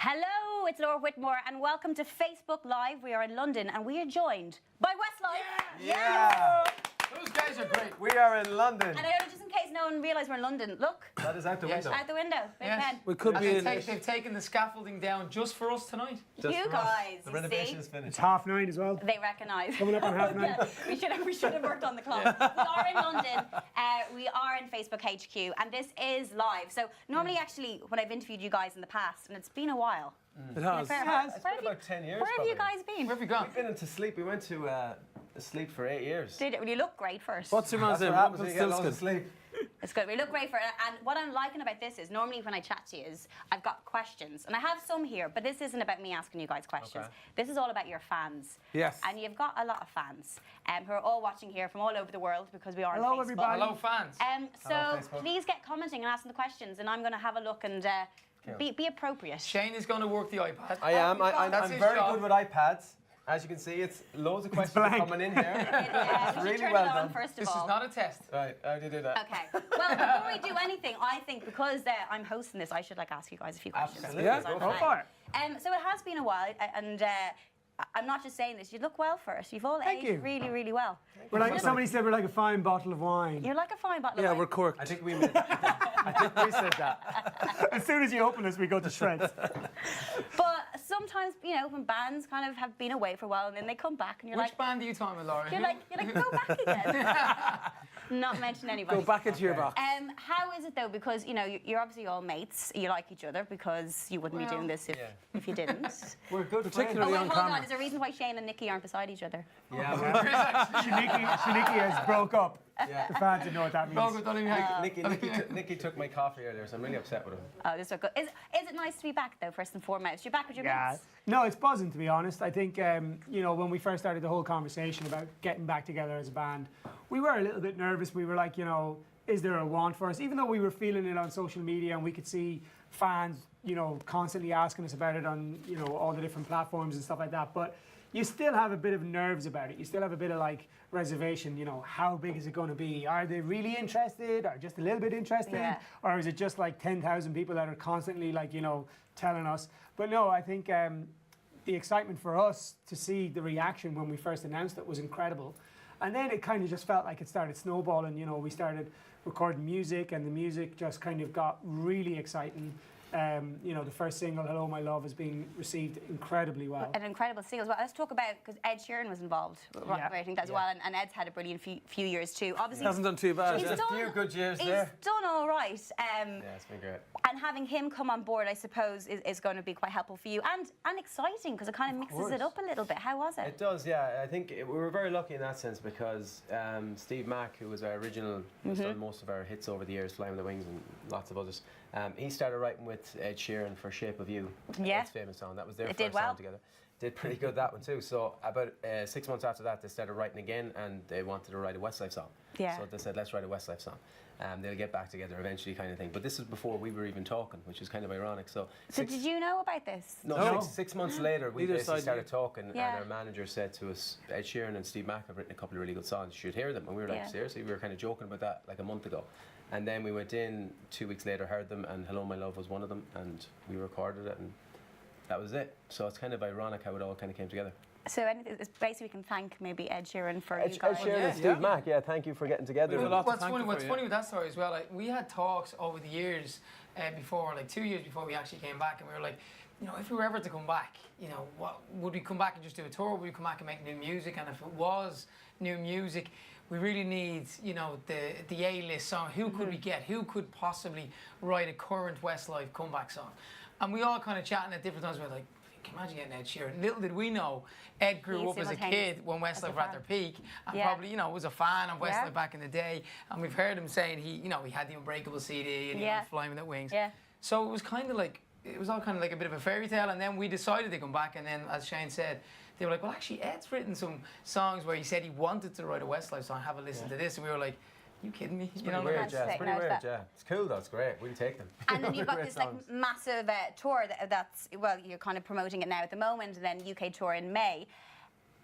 Hello, it's Laura Whitmore, and welcome to Facebook Live. We are in London, and we are joined by Westlife. Yeah! Those guys are great. We are in London. And just in case no one realised we're in London, look. That is out the window. Out the window. Big pen. We could be in. They've taken the scaffolding down just for us tonight. Just You for us. guys, The you renovation see? is finished. It's 9:30 as well. They recognise. Coming up on 9:30. Yeah, we should have worked on the clock. We are in London. We are in Facebook HQ, and this is live. So normally, actually, when I've interviewed you guys in the past, and it's been a while. It has. It's been about 10 years. Where have you probably. guys been? Where have we gone? We've been into sleep. We went to sleep for 8 years. Did it? Well, you look great first. What's your man's That's name? what happens when you get Still loads of good. sleep. It's good. We look great for it. And what I'm liking about this is normally when I chat to you is I've got questions. And I have some here, but this isn't about me asking you guys questions. Okay. This is all about your fans. Yes. And you've got a lot of fans who are all watching here from all over the world because we are Hello, on Facebook. everybody. Hello, fans. So Hello, Facebook. please get commenting and asking the questions, and I'm going to have a look and be appropriate. Shane is going to work the iPad. I am. That's I'm his very job. good with iPads. As you can see, it's loads of questions are blank. coming in here. We should really turn well it on done. first of This all. is not a test. Right, how do you do that? Okay. Well, before we do anything, I think because I'm hosting this, I should ask you guys a few questions. Absolutely. Yeah, because I'm go fine. for it. So it has been a while, and I'm not just saying this. You look well for us. You've all Thank aged you. really, really well. We're like somebody said. We're like a fine bottle of wine. You're like a fine bottle Yeah, of we're wine. corked. I think we made, I think we said that. As soon as you open us, we go to shreds. But sometimes, when bands kind of have been away for a while and then they come back and you're Which band are you talking about, Laura? you're like, go back again. Not mention anybody. Go back into your box. How is it though? Because you're obviously all mates. You like each other because you wouldn't be doing this if you didn't. We're good friends. Particularly Oh wait, on hold camera. on. There's a reason why Shane and Nikki aren't beside each other. Yeah, Shaniki has broke up. yeah. The fans didn't know what that means. Logo, don't even Nikki took my coffee earlier, so I'm really upset with him. Oh, this is good. Is it nice to be back though? First and foremost, you're back with your Yeah. mates. No, it's buzzing to be honest. I think when we first started the whole conversation about getting back together as a band, we were a little bit nervous. We were like, is there a want for us? Even though we were feeling it on social media and we could see fans, constantly asking us about it on, all the different platforms and stuff like that. But you still have a bit of nerves about it. You still have a bit of reservation. How big is it going to be? Are they really interested, or just a little bit interested, Yeah. or is it just like 10,000 people that are constantly telling us? But no, I think the excitement for us to see the reaction when we first announced it was incredible. And then it kind of just felt like it started snowballing. We started recording music, and the music just kind of got really exciting. The first single, Hello My Love, has been received incredibly well. An incredible single as well. Let's talk about, because Ed Sheeran was involved writing that as well, and Ed's had a brilliant few years too. Obviously, Hasn't done too bad. he's Just a few good years he's there. done all right. Yeah, it's been great. And having him come on board, I suppose, is going to be quite helpful for you and exciting because it kind of mixes it up a little bit. How was it? It does, yeah. I think we were very lucky in that sense because Steve Mack, who was our original, who's done most of our hits over the years, Flying with the Wings and lots of others, he started writing with Ed Sheeran for Shape of You, Yeah. Ed's famous song. That was their It first did well. song together. Did pretty good, that one too. So about 6 months after that, they started writing again, and they wanted to write a Westlife song. Yeah. So they said, let's write a Westlife song. They'll get back together eventually, kind of thing. But this is before we were even talking, which is kind of ironic. So Did you know about this? No, 6 months later, we Neither basically side started knew. talking, Yeah. and our manager said to us, Ed Sheeran and Steve Mack have written a couple of really good songs, you should hear them. And we were like, Yeah. seriously? We were kind of joking about that like a month ago. And then we went in 2 weeks later, heard them, and Hello My Love was one of them, and we recorded it, and that was it. So it's kind of ironic how it all kind of came together. So it's basically we can thank maybe Ed Sheeran for Ed you guys. Sheeran and Steve Mack, yeah, thank you for getting together. We've a lot to What's thank funny, you what's for, funny with that story as well, we had talks over the years before, 2 years before we actually came back, and we were like, if we were ever to come back, what would we come back and just do a tour? Would we come back and make new music? And if it was new music, we really need, the A-list song. Who could we get? Who could possibly write a current Westlife comeback song? And we all kind of chatting at different times. We were like, can you imagine getting Ed Sheeran? Little did we know, Ed grew up as a kid when Westlife were at their peak, and probably, was a fan of Westlife back in the day. And we've heard him saying he had the Unbreakable CD and he was Flying with the Wings. Yeah. So it was kind of like, it was all kind of like a bit of a fairy tale, and then we decided to come back, and then, as Shane said, they were like, well, actually, Ed's written some songs where he said he wanted to write a Westlife song, have a listen to this, and we were like, you kidding me? It's pretty weird, yeah. It's pretty weird, yeah. It's cool though, it's great. We'll take them. And then you've got this Songs. massive tour that's, well, you're kind of promoting it now at the moment, and then UK tour in May.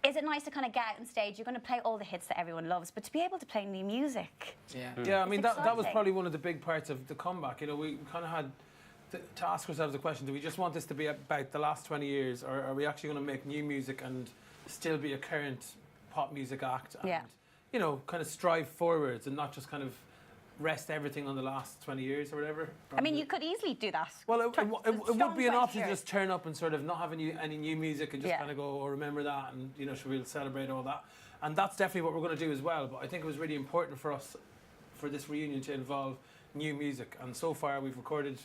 Is it nice to kind of get out on stage? You're going to play all the hits that everyone loves, but to be able to play new music. Yeah. Yeah, I mean, that was exciting. probably one of the big parts of the comeback. We kind of had to ask ourselves the question: do we just want this to be about the last 20 years, or are we actually going to make new music and still be a current pop music act? And, Yeah. you know, kind of strive forwards and not just kind of rest everything on the last 20 years or whatever. I mean, you could easily do that. Well, it would be an option to years. just turn up and sort of not have any new music and just Yeah. kind of go, oh, remember that, and, you know, should we celebrate all that? And that's definitely what we're going to do as well. But I think it was really important for us, for this reunion, to involve new music. And so far we've recorded,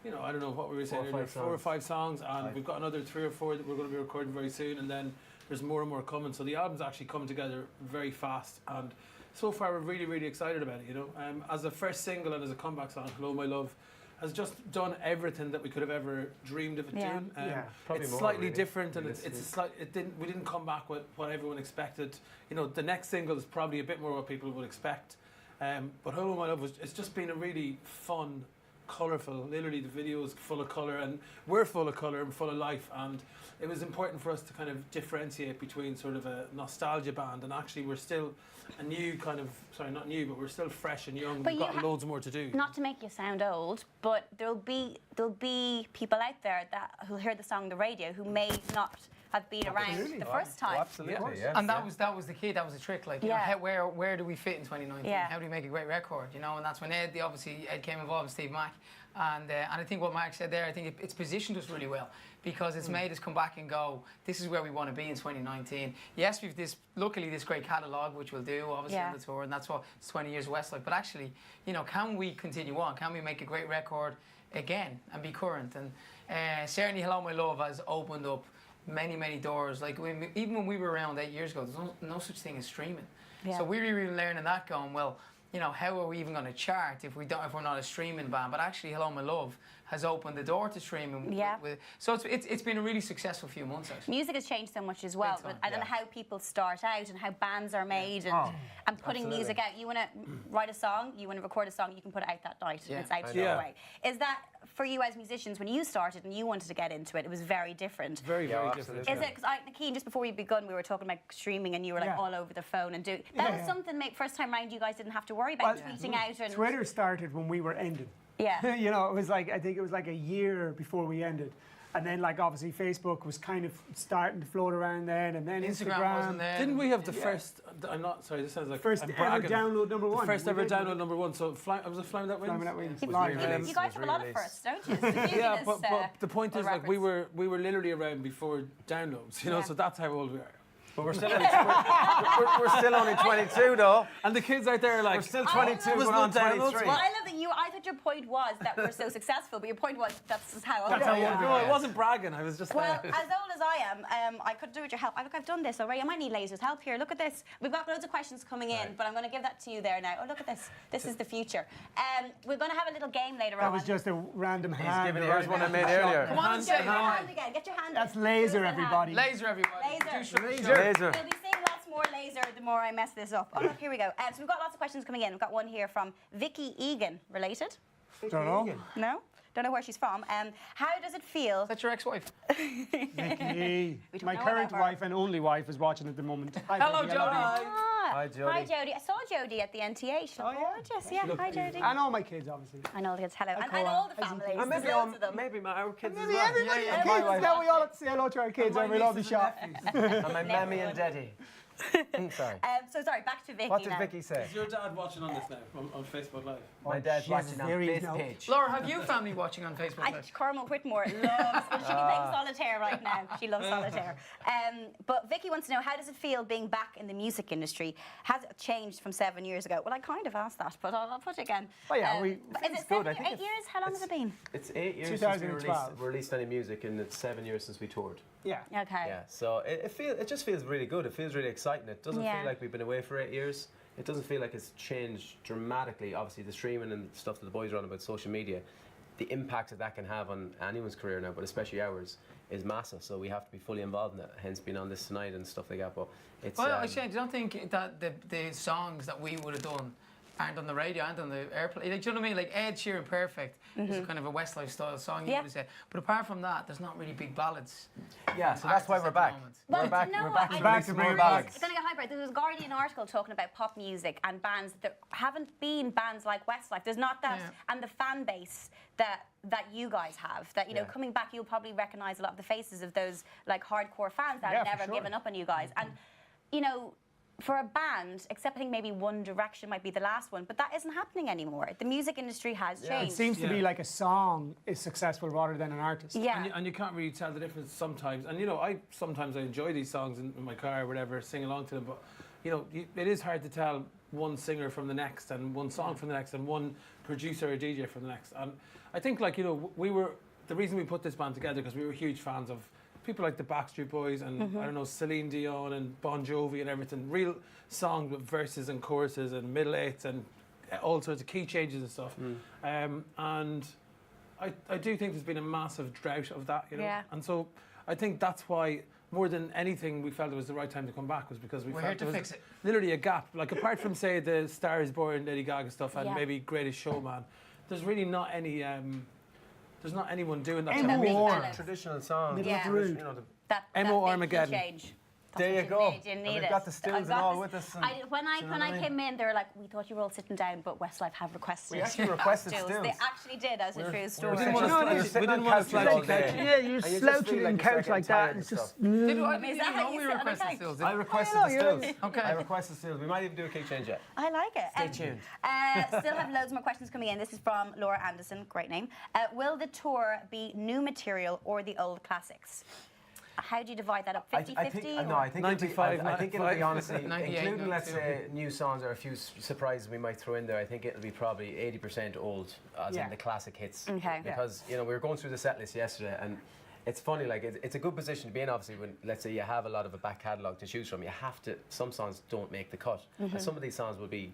you know, I don't know what we were saying earlier, 4 or 5 songs, and we've got another 3 or 4 that we're going to be recording very soon, and then there's more and more coming. So the album's actually come together very fast, and so far we're really, really excited about it, you know. As a first single and as a comeback song, Hello My Love has just done everything that we could have ever dreamed of it Yeah. doing. Probably It's more, slightly really, different, and realistically. we didn't come back with what everyone expected. You know, the next single is probably a bit more what people would expect. But Hello My Love it's just been a really fun, colourful, literally the video is full of colour, and we're full of colour and full of life, and it was important for us to kind of differentiate between sort of a nostalgia band, and actually we're still a new kind of, sorry, not new, but we're still fresh and young. But We've you got loads more to do. Not to make you sound old, but there'll be people out there that who'll hear the song on the radio who may not have been around the first time. Absolutely, yeah. And that was the key. That was the trick. Like, you know, where do we fit in 2019? Yeah. How do we make a great record? You know, and that's when Ed came involved with Steve Mack, and I think what Mark said there, I think it's positioned us really well, because it's made us come back and go, this is where we want to be in 2019. Yes, we've luckily this great catalogue, which we'll do obviously on the tour, and that's what it's 20 years of Westlife. But actually, you know, can we continue on? Can we make a great record again and be current? And certainly Hello My Love has opened up many doors. Like even when we were around 8 years ago, there's no such thing as streaming. Yeah. So we're really learning that, going, well, you know, how are we even going to chart if we're not a streaming band? But actually, Hello My Love has opened the door to streaming. Yeah. So it's been a really successful few months, actually. Music has changed so much as well, Big time, but I don't know how people start out and how bands are made and putting absolutely. music out. You want to write a song, you want to record a song, you can put it out that night and it's out straight away. Is that, for you as musicians, when you started and you wanted to get into it, it was very different? Very different. absolutely. Is it, because Nakeen, just before we begun, we were talking about streaming and you were like all over the phone and doing, that was something first time round you guys didn't have to worry about tweeting out and... Twitter started when we were ending. Yeah. You know, it was like, I think it was like a year before we ended. And then, like, obviously Facebook was kind of starting to float around then, and then Instagram wasn't there. Didn't we have the first? I'm not sorry. This sounds like First I'm ever bragging. download number one. The first We ever did. download number 1. So I was a Flying That Wings. Flying That Wings. Live. You guys have a lot of firsts, don't you? Yeah, but the point is, like, we were literally around before downloads, you know. Yeah. So that's how old we are. But we're still only, we're still only 22 though. And the kids out there are like, We're still 22 was going no on downloads. 23. Well, I love that I thought your point was that we're so successful, but your point was that's just how old That's I how am. old no, I wasn't bragging. I was just Well, as old as I am, I could do with your help. Look, I've done this already. I might need Laser's help here. Look at this. We've got loads of questions coming in, but I'm going to give that to you there now. Oh, look at this. This is the future. We're going to have a little game later on. That was just a random hand. giving you around here's one I the made shop. earlier. Come on and say Get your hi. hand again. Get your hand. That's up. Laser, Give us a hand. everybody. Laser, everybody. Laser. Laser. We'll be seeing lots more Laser the more I mess this up. Oh, look, here we go. So we've got lots of questions coming in. We've got one here from Vicky Egan. Related? Don't know. No? Don't know where she's from. How does it feel? That's your ex-wife. Vicky. We don't My know current about her. wife and only wife is watching at the moment. Hi, Hello, Vicky, I love Jodie. you. Hi, Jodie. Jodie. I saw Jodie at the NTA. She looked gorgeous. Yeah, hi, Jodie. And all my kids, obviously. I know the kids. Hello. And Cora. all the families. And There's maybe, loads of them. maybe our kids as Maybe well. everybody Yeah, has yeah, kids. my wife. Now we all have to say hello to our kids my and we love the nieces shop. And my mammy and daddy. Sorry. So sorry, back to Vicky What did now. Vicky say? Is your dad watching on this now on Facebook Live? My dad's she has watching on theories this now. page. Laura, have you family watching on Facebook Live? Cormac Whitmore loves, well, she'll be playing solitaire right now. She loves solitaire. But Vicky wants to know, how does it feel being back in the music industry? Has it changed from 7 years ago? Well, I kind of asked that, but I'll put it again. Oh, yeah, we but think is it's it good. 7 I think 8 years? How long has it been? It's 8 years since we 2012. released any music, and it's 7 years since we toured. Yeah. Okay. Yeah, so it just feels really good. It feels really exciting. It doesn't Yeah. feel like we've been away for 8 years. It doesn't feel like it's changed dramatically. Obviously, the streaming and stuff that the boys are on about social media, the impact that can have on anyone's career now, but especially ours, is massive. So we have to be fully involved in it. Hence, being on this tonight and stuff like that. But it's Well, I don't think that the songs that we would have done aren't on the radio, aren't on the airplane. Like, do you know what I mean? Like Ed Sheeran, Perfect is a kind of a Westlife style song, you Yeah. would have said. But apart from that, there's not really big ballads. Yeah, so that's why artists we're at the back. moment. Well, We're back. do you know We're what? back I to back release to more bring it ballads. back. It's going to get hyper. There was a Guardian article talking about pop music and bands that haven't been bands like Westlife. There's not that, and the fan base that you guys have. That Yeah. coming back, you'll probably recognise a lot of the faces of those like hardcore fans that Yeah, have for never sure. given up on you guys. And for a band, except I think maybe One Direction might be the last one, but that isn't happening anymore. The music industry has It changed. seems to be Yeah. like a song is successible rather than an artist. Yeah. And you can't really tell the difference sometimes. And I sometimes I enjoy these songs in my car or whatever, sing along to them. But it is hard to tell one singer from the next, and one song from the next, and one producer or DJ from the next. And I think the reason we put this band together because we were huge fans of people like the Backstreet Boys and I don't know, Celine Dion and Bon Jovi and everything. Real songs with verses and choruses and middle eights and all sorts of key changes and stuff. And I do think there's been a massive drought of that, Yeah. And so I think that's why, more than anything, we felt it was the right time to come back, was because we We're felt here to there was fix it. literally a gap. Like, apart from, say, the Star Is Born, Lady Gaga stuff, and Yeah. maybe Greatest Showman, there's really not any. There's not anyone doing that. Any type of big more. music. ballads. Traditional songs. Middle of the road. That Emo big key Armageddon. change. That's There what you go. need. You And need we've it. got the stills I and got all this- with us and- when do you know I what I mean? came in, they were like, "We thought you were all sitting down, but Westlife have requested." We actually requested stills. stills. They actually did, as a true story. We didn't want Just- to you're we sitting didn't on want to couches slouch all the day. couch. Yeah, you're And you just slouching feel on like couch you're like getting that. tired And it's and just. stuff. Did Is that we how you we sit on the requested couch? stills? I requested know, the you're stills. Okay. I requested stills. We might even do a kick change yet. I like it. Stay tuned. Still have loads more questions coming in. This is from Laura Anderson. Great name. Will the tour be new material or the old classics? How do you divide that up? 50-50? I think it'll be, 95, I think it'll be 95. honestly, 98, including let's 92. say new songs or a few surprises we might throw in there. I think it'll be probably 80% old, as Yeah. in the classic hits. Okay. Because we were going through the set list yesterday, and it's funny. Like it's a good position to be in. Obviously, when let's say you have a lot of a back catalogue to choose from, you have to. Some songs don't make the cut, and some of these songs will be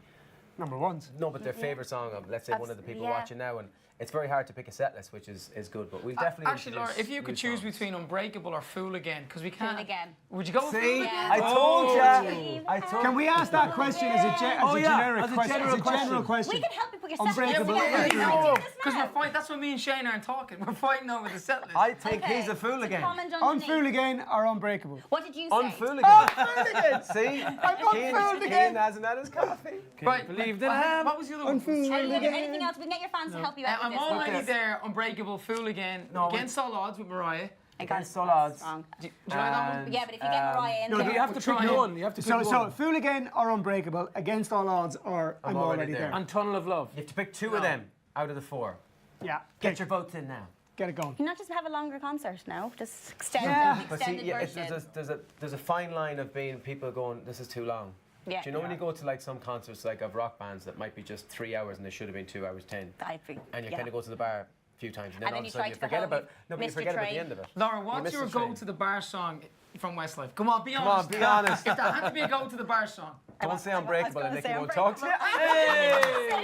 Number ones. no, but their favorite song of let's say one of the people Yeah. watching now, and it's very hard to pick a set list, which is good. But we'll definitely Actually, Laura, introduce if you could new choose songs. between Unbreakable or Fool Again, because we can't. Again. Would you go with Fool See, Again? I told ya. I told. Can we ask that question as a generic as a question? general As a general question. We can help you put your set Unbreakable. list together. Yeah, Can we do this Because now? we're fighting. That's what me and Shane aren't talking. We're fighting over the set list. I think Okay, he's a fool so again. comment On underneath. Fool Again or Unbreakable? What did you say? Unfool again. See, unfooled again. Keane hasn't had his coffee. Right, believe that what, I am? what was the other one? Anything else? We can get your fans to help you out I'm with this. already Okay. there. Unbreakable, Fool Again. No, Against All Odds with Mariah. Against all odds. Wrong. Do you like that one? And, Yeah, but if you get Mariah in No, there, you have to We're pick trying. one. You have to pick So one. Fool Again or Unbreakable, Against All Odds or I'm already there. And Tunnel of Love. You have to pick two of them out of the four. Yeah, Get your votes in now. get it going. Can you not just have a longer concert now? Just extend Yeah. it, But extended see, version. there's a fine line of being people going, this is too long. Yeah. Do you know when you go to like some concerts like of rock bands that might be just 3 hours and they should have been 2 hours 10, I think, and you yeah. kind of go to the bar a few times and then And all then of you a sudden try you to go forget home, about no, but you Mr. forget about Train. the end of it. Laura, what's missed your the train. go to the bar song from Westlife? Come on, be Come honest. on, be honest. If there had to be a go to the bar song. Don't say Unbreakable and gonna Nicky say won't talk to you.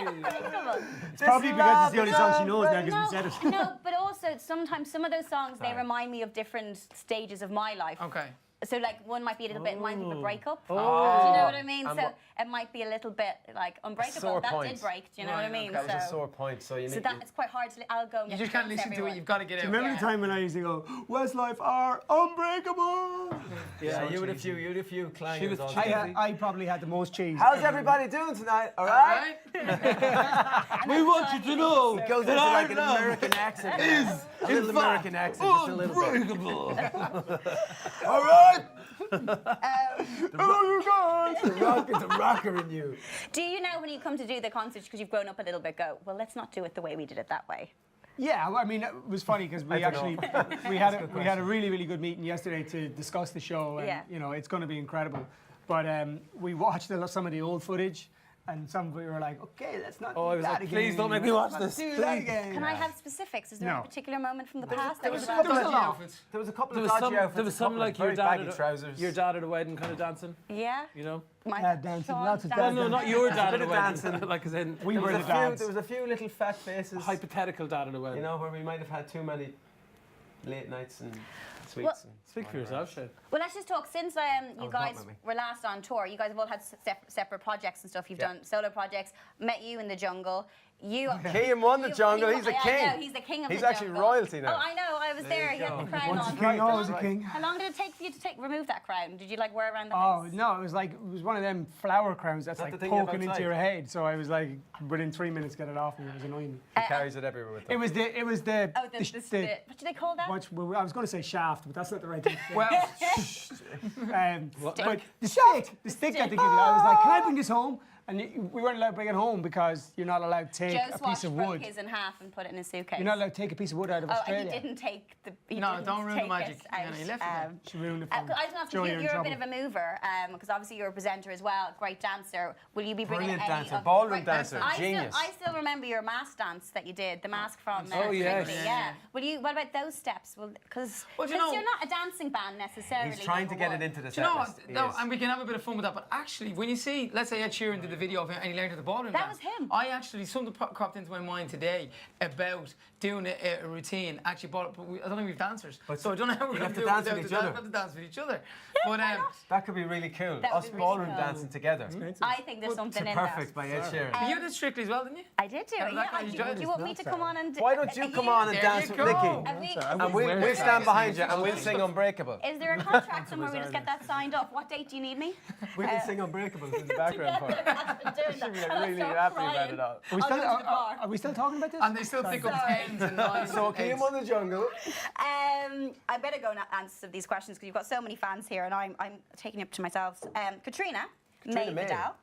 Unbreakable. It's probably because it's the only song she knows now because we said it. No, but also sometimes some of those songs they remind me of different stages of my life. Okay. So like one might be a little bit remind me of a breakup. Oh. Do you know what I mean? And So what- it might be a little bit like Unbreakable. sore That point. did break. Do you know what I Right, mean? That was a So, sore point. So you so need. that it's quite hard to. I'll go. And You get just can't drinks, listen to it. everyone. You've got to get out. Remember Yeah. the time when I used to go, Westlife are Unbreakable? Yeah, you had a few clangers. She was all cheesy. day. I probably had the most cheese. How's everybody doing tonight? All right. We want you to know It goes into like an American accent. is a little American accent, just a little bit. unbreakable. All right. Hello, you guys! It's a rocker in you. Do you know when you come to do the concerts because you've grown up a little bit? Go well. Let's not do it the way we did it that way. Yeah, well, I mean, it was funny because we I don't actually we had a really good meeting yesterday to discuss the show, and Yeah. you know it's going to be incredible. But we watched some of the old footage, and some of we were like, okay, let's not. Oh, I do was that like, again. please don't make me watch Let's this, Do that please. again. Can I have specifics? Is there No. a particular moment from the past that was was bad? a lot. outfits. There was a couple There of was dodgy some, outfits. there was a some couple like of your very dad, baggy at trousers. your dad at a wedding kind of dancing, Yeah. you know? My dancing, Sean lots of No, dancing. no, not your dad bit at a of wedding. dancing. Like as in We There were was, the a few, dads. there was a few little fat faces. hypothetical dad at a wedding. You know, where we might have had too many late nights and. sweets. Well- and Speak for whatever yourself, else. Shane. Well, let's just talk. Since you Oh, guys don't mind me. were last on tour, you guys have all had separate projects and stuff. You've Yeah. done solo projects. Met you in the jungle. You. King won the jungle. He's the I king. know, he's the king of He's the actually jungle. royalty now. Oh, I know. I was there. you He had go. the crown Once on. a king, always a right. king. How long did it take for you to remove that crown? Did you like wear it around the Oh house? no, it was one of them flower crowns that's Is that like the thing you have poking into outside? your head. So I was like, within 3 minutes, get it off me. It was annoying me. He carries it everywhere with him. It was the Oh, what do they call that? I was going to say shaft, but that's not the right thing. Well, But the stick that they give you. I was like, can I bring this home? And we weren't allowed to bring it home because you're not allowed to take Joe a Swash piece of broke wood. his in half and put it in a suitcase. You're not allowed to take a piece of wood out of Oh, Australia. and he didn't take the. No, didn't don't ruin the take magic. it Yeah, out, he left it there. She ruined it for I me. just want to Joe, ask you're in you're a trouble. bit of a mover, because obviously you're a presenter as well, great dancer. Will you be bringing Brilliant any dancer, of ballroom great- dancer, I genius. I still remember your mask dance that you did, the mask from Oh, yes. Strictly, yeah. Will you? What about those steps? Because Well, do you know- you're not a dancing band necessarily. He's trying to number get one. it into the do you know set what? list. He No, is. and we can have a bit of fun with that. But actually, when you see, let's say Ed Sheeran did the video of it and he learned at the ballroom That dance, was him. I actually, something cropped into my mind today about doing a routine. Actually, but I don't think we've dancers. So I don't know how we're you going have to to do dance it with without each other. We have to dance with each other. But That could be really cool. That would Us be really ballroom cool. dancing together. I think there's something in Perfect that. by Ed Sheeran. but you did Strictly as well, didn't you? I did do it. How did that Yeah, go? You do enjoyed you it? want me to come on and? Why don't you come on and There dance you with go. Vicky? Have we- And we'll stand behind you and we'll sing Unbreakable. Is there a contract somewhere we just get that signed up? What date do you need me? We can sing Unbreakable in the background part. Should be really happy about it all. Are we still talking about this? And they still pick up tens and nines. So and King eights. won the jungle. I better go and answer some of these questions because you've got so many fans here, and I'm taking it to myself. Katrina May May. Vidal.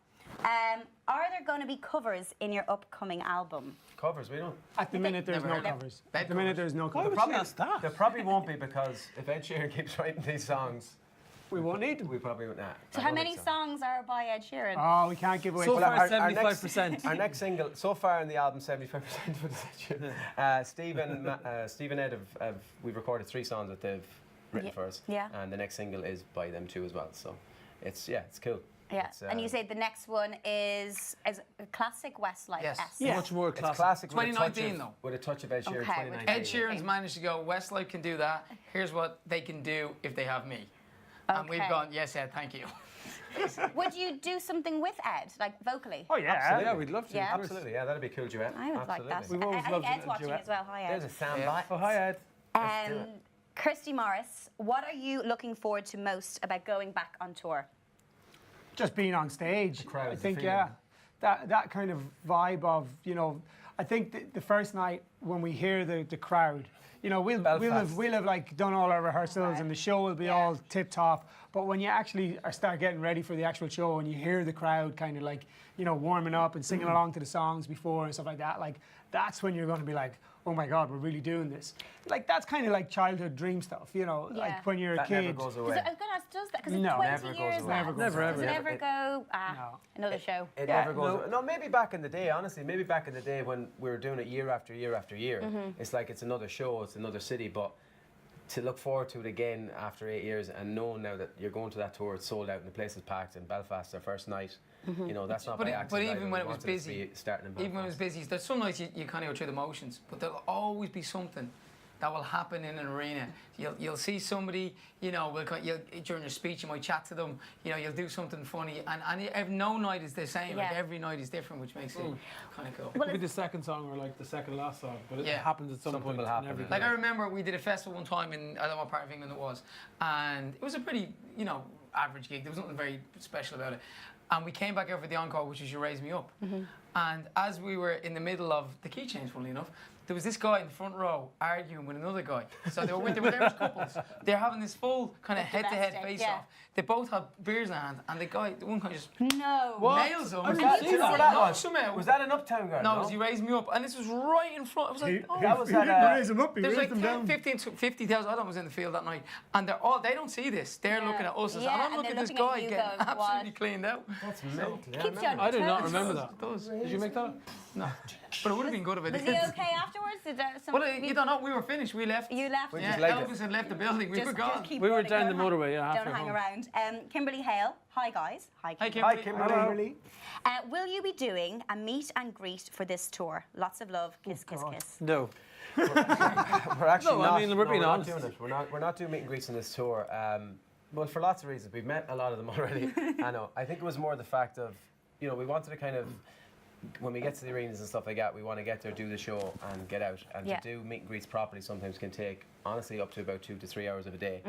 Are there going to be covers in your upcoming album? Covers, we don't. At the minute, there's Never no heard of covers. Bed At the minute, covers. there's no Why covers. would she ask that? There probably won't be because if Ed Sheeran keeps writing these songs, We won't need them. we probably won't. Nah, So I how don't many think so. songs are by Ed Sheeran? Oh, we can't give away. So too far, much. 75%. Our next single, so far in the album, 75% for the section. Steve and Ed we've recorded 3 songs that they've written Yeah. for us. Yeah. And the next single is by them too as well. So it's cool. Yeah, It's, and you say the next one is a classic Westlife. Yes. Yeah. Much more It's classic. classic. 2019 though. though. With a touch of Ed Sheeran. Okay, 2019. Ed Sheeran's managed to go, Westlife can do that. Here's what they can do if they have me. And we've Okay. gone, yes, Ed, thank you. Would you do something with Ed, like vocally? Oh yeah. Absolutely. Yeah, we'd love to. Yeah. of course. Absolutely, yeah, that'd be a cool duet. I would like that. Absolutely. We've always I loved think Ed's a watching duet. as well. Hi, Ed. There's a sound Yeah. bite. Oh, hi, Ed. Let's do it. Christy Morris, what are you looking forward to most about going back on tour? Just being on stage. crowd, I the think, feeling. that kind of vibe of, I think the first night when we hear the crowd, we'll Belfast. have like done all our rehearsals Right. and the show will be Yeah. all tip top. But when you actually start getting ready for the actual show and you hear the crowd kind of like, warming up and singing along to the songs before and stuff like that, like that's when you're going to be like, oh my God, we're really doing this. Like that's kind of like childhood dream stuff, Yeah. like when you're a That kid. never goes Does away. it, I was going to ask, does that? Because it's No. 20 Never goes years away. now. Never goes Never, away. ever. Does it ever go, No. another show? It Yeah, never goes. No, maybe back in the day, honestly, maybe back in the day when we were doing it year after year after year, it's like it's another show, it's another city, but to look forward to it again after 8 years and knowing now that you're going to that tour, it's sold out and the place is packed in Belfast, their first night, that's not But by it- accident. but even either. when We it was wanted to busy, be starting in Even when it was Belfast. busy, there's some nights you kind of go through the motions, but there'll always be something that will happen in an arena. You'll see somebody, during your speech, you might chat to them, you'll do something funny, and no night is the same. Like Yeah. every night is different, which makes it kind of cool. It could be the second song or like the second last song, but it Yeah. happens at some Something point. will in happen, every yeah. Like day. I remember we did a festival one time in, I don't know what part of England it was, and it was a pretty, average gig. There was nothing very special about it. And we came back out for the encore, which was You Raise Me Up. And as we were in the middle of the key change, funnily enough, there was this guy in the front row arguing with another guy. So they were there as couples. They're having this full kind of head-to-head Domestic, face yeah. off. They both had beers in their hand, and the one guy just No. nails him. Was And that, he do you know just where that was? knocks him out. Was that an Uptown Girl? No, it was You Raised Me Up, and this was right in front. I was like, oh. That was He at didn't raise them up, he There's raised like them 10, down. 15 to 50,000 I was in the field that night, and they don't see this. They're Yeah. looking at us, Yeah, and I'm and looking they're at this looking at guy you getting going, absolutely what? cleaned out. That's mental. Yeah, Keeps you on I did not toes. remember that. It does. Did you make that up? No, but it would have been good if it Was did. he okay afterwards? Did there some, Well, you don't know. We were finished. We left. You left. We Yeah, just legged Elvis it. had left the building. We were gone. keep We were running, down don't the hang- motorway, yeah, Don't halfway hang home. around. Kimberly Hale. Hi guys. Hi. Hi, Kimberly. Hi, Kimberly. Kimberly. Really? Will you be doing a meet and greet for this tour? Lots of love. Kiss, kiss, God. kiss. No. We're actually No, not. I mean, we're being not honest. doing it. We're not doing meet and greets on this tour. Well, for lots of reasons. We've met a lot of them already. I know. I think it was more the fact of, we wanted to kind of, when we get to the arenas and stuff like that, we want to get there, do the show, and get out. And to do meet and greets properly sometimes can take, honestly, up to about 2 to 3 hours of a day.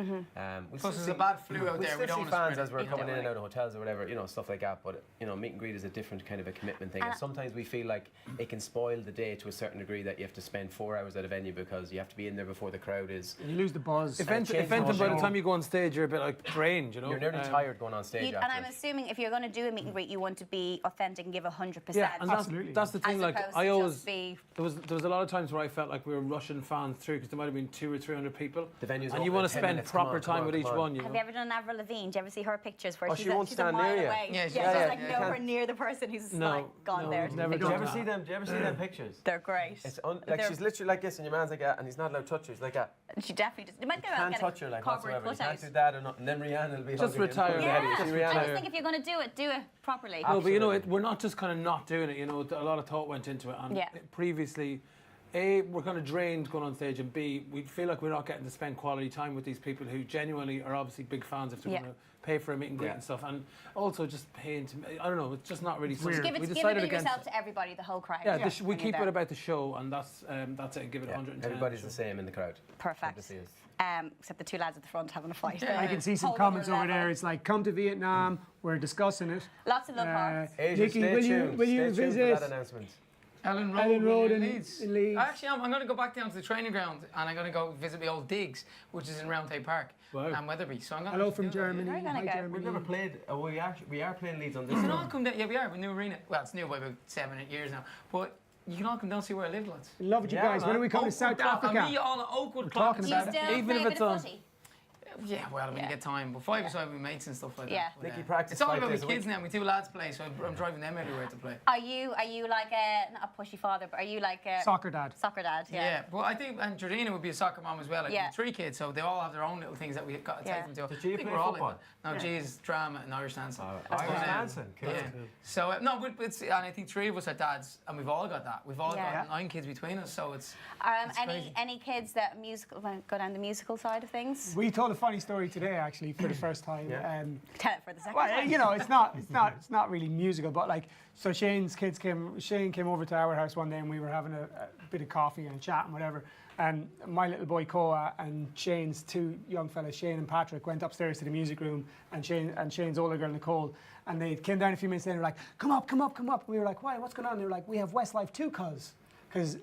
Plus, there's a bad flu out we there. still We don't see want to fans spread as it. we're coming in and out of hotels or whatever, stuff like that. But meet and greet is a different kind of a commitment thing. And sometimes we feel like it can spoil the day to a certain degree that you have to spend 4 hours at a venue because you have to be in there before the crowd is. You lose the buzz. it Event, changes by the the show. time you go on stage, you're a bit like drained, You're nearly tired going on stage And I'm afterwards. assuming if you're going to do a meet and greet, you want to be authentic and give 100%. Yeah, and Absolutely. that's the thing. As Like opposed I to always just be- there was a lot of times where I felt like we were rushing fans through because there might have been 200 or 300 people. The venue's and you open want in to 10 spend minutes. proper Come on, time come with on, each come on. one. Have you ever done Avril Lavigne? Do you ever see her pictures where Oh, she's, she won't she's stand a mile near you. away? Yeah, she's yeah, just yeah, like yeah. nowhere near the person who's No, like gone no, there. we've never Do you done ever that. see them? Do you ever see them pictures? They're great. It's like They're- she's literally like this, and your man's like that, and he's not allowed to touch her. He's like that. She definitely just. You might go out Can't and get touch her a like cardboard whatsoever. You can't cutout. do that or not. And then Rihanna will be Just hugging you. retire. Yeah, You see I Rihanna. just think if you're going to do it properly. No, but Absolutely. we're not just kind of not doing it. A lot of thought went into it. And Yeah. previously, A, we're kind of drained going on stage, and B, we feel like we're not getting to spend quality time with these people who genuinely are obviously big fans if they're Yeah. going to pay for a meet and greet Yeah. and stuff. And also just paying to, I don't know, it's just not really something. weird. Give it, we give decided it against yourself it. to everybody, the whole crowd. Yeah, when we you're keep there. it about the show, and that's it. Give it Yeah, 110. everybody's the same in the crowd. Good Perfect. to see us. Except the two lads at the front having a fight. I can see some Whole comments other over there. level. It's like, come to Vietnam. We're discussing it. Lots of love hearts. Asia, Nikki, stay will tuned. you Stay tuned visit for that announcement. Ellen Road, Ellen Road in in Leeds. Leeds? Actually, I'm going to go back down to the training ground and I'm going to go visit the old digs, which is in Roundhay Park Wow. and Weatherby. So I'm going Hello from Germany. Where are you gonna Hi, go? Germany. We've never played. We are playing Leeds on this You can one. all come down. Yeah, we are. We're new arena. Well, it's new by about 7 or 8 years now. But you can all come down and see where I live, lads. Love it, you Yeah, guys. When man. are we coming to South Oakwood Clock. Africa? I'll meet you all at Oakwood We're Clock. talking Do you about it. still Even play if a bit it's of on- footy? Yeah, well, when Yeah. you get time. But 5-a-side with mates and stuff like Yeah. that. But, Nicky practice It's all 5 about the days a week. kids now. We two lads play, so I'm driving them everywhere to play. Are you like not a pushy father, but are you like a Soccer dad. soccer dad? Yeah, well, I think, and Jordina would be a soccer mom as well. Like, Yeah. 3 kids, so they all have their own little things that we've got to take Yeah. them to. Did Gia I think play we're all football? like that. No, Gia's drama and Irish dancing. Irish Um, dancing, cool. Yeah. So, no, but and I think 3 of us are dads, and we've all got that. We've all Yeah. got 9 kids between us, so it's. crazy. Any kids that go down the musical side of things? We told a funny story today, actually, for the first time. Yeah. Tell it for the second Well, time. it's not really musical, but like, so Shane came over to our house one day, and we were having a bit of coffee and a chat and whatever. And my little boy Koa and Shane's 2 young fellas, Shane and Patrick, went upstairs to the music room, and Shane's older girl Nicole, and they came down a few minutes later, like, come up. And we were like, why? What's going on? They were like, we have Westlife 2 because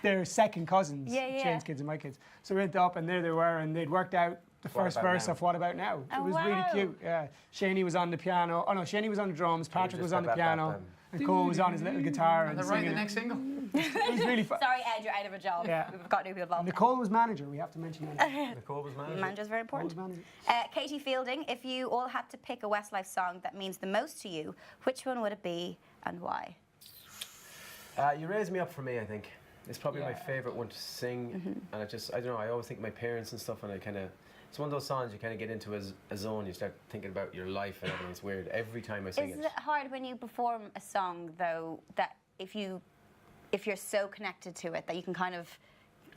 they're second cousins, Yeah. Shane's kids and my kids. So we went up, and there they were, and they'd worked out the What first About verse Now? of What About Now. Oh, It was really wow. cute. Yeah, Shaney was on the piano. Oh no, Shaney was on the drums. Patrick just was on the got that piano, then. and Cole was on his little guitar and They're writing the singing. next single. It was really fun. Sorry, Ed, you're out of a job. Yeah. We've got new people involved. Nicole was manager. We have to mention that. Nicole was manager. Manager's very Nicole was important. manager. Katie Fielding, if you all had to pick a Westlife song that means the most to you, which one would it be and why? You Raise Me Up for me, I think. It's probably my Yeah. favourite one to sing. And I don't know, I always think of my parents and stuff, and it's one of those songs you kind of get into as a zone. You start thinking about your life and everything. It's weird every time I sing Is it. it hard when you perform a song, though, that if you're so connected to it that you can kind of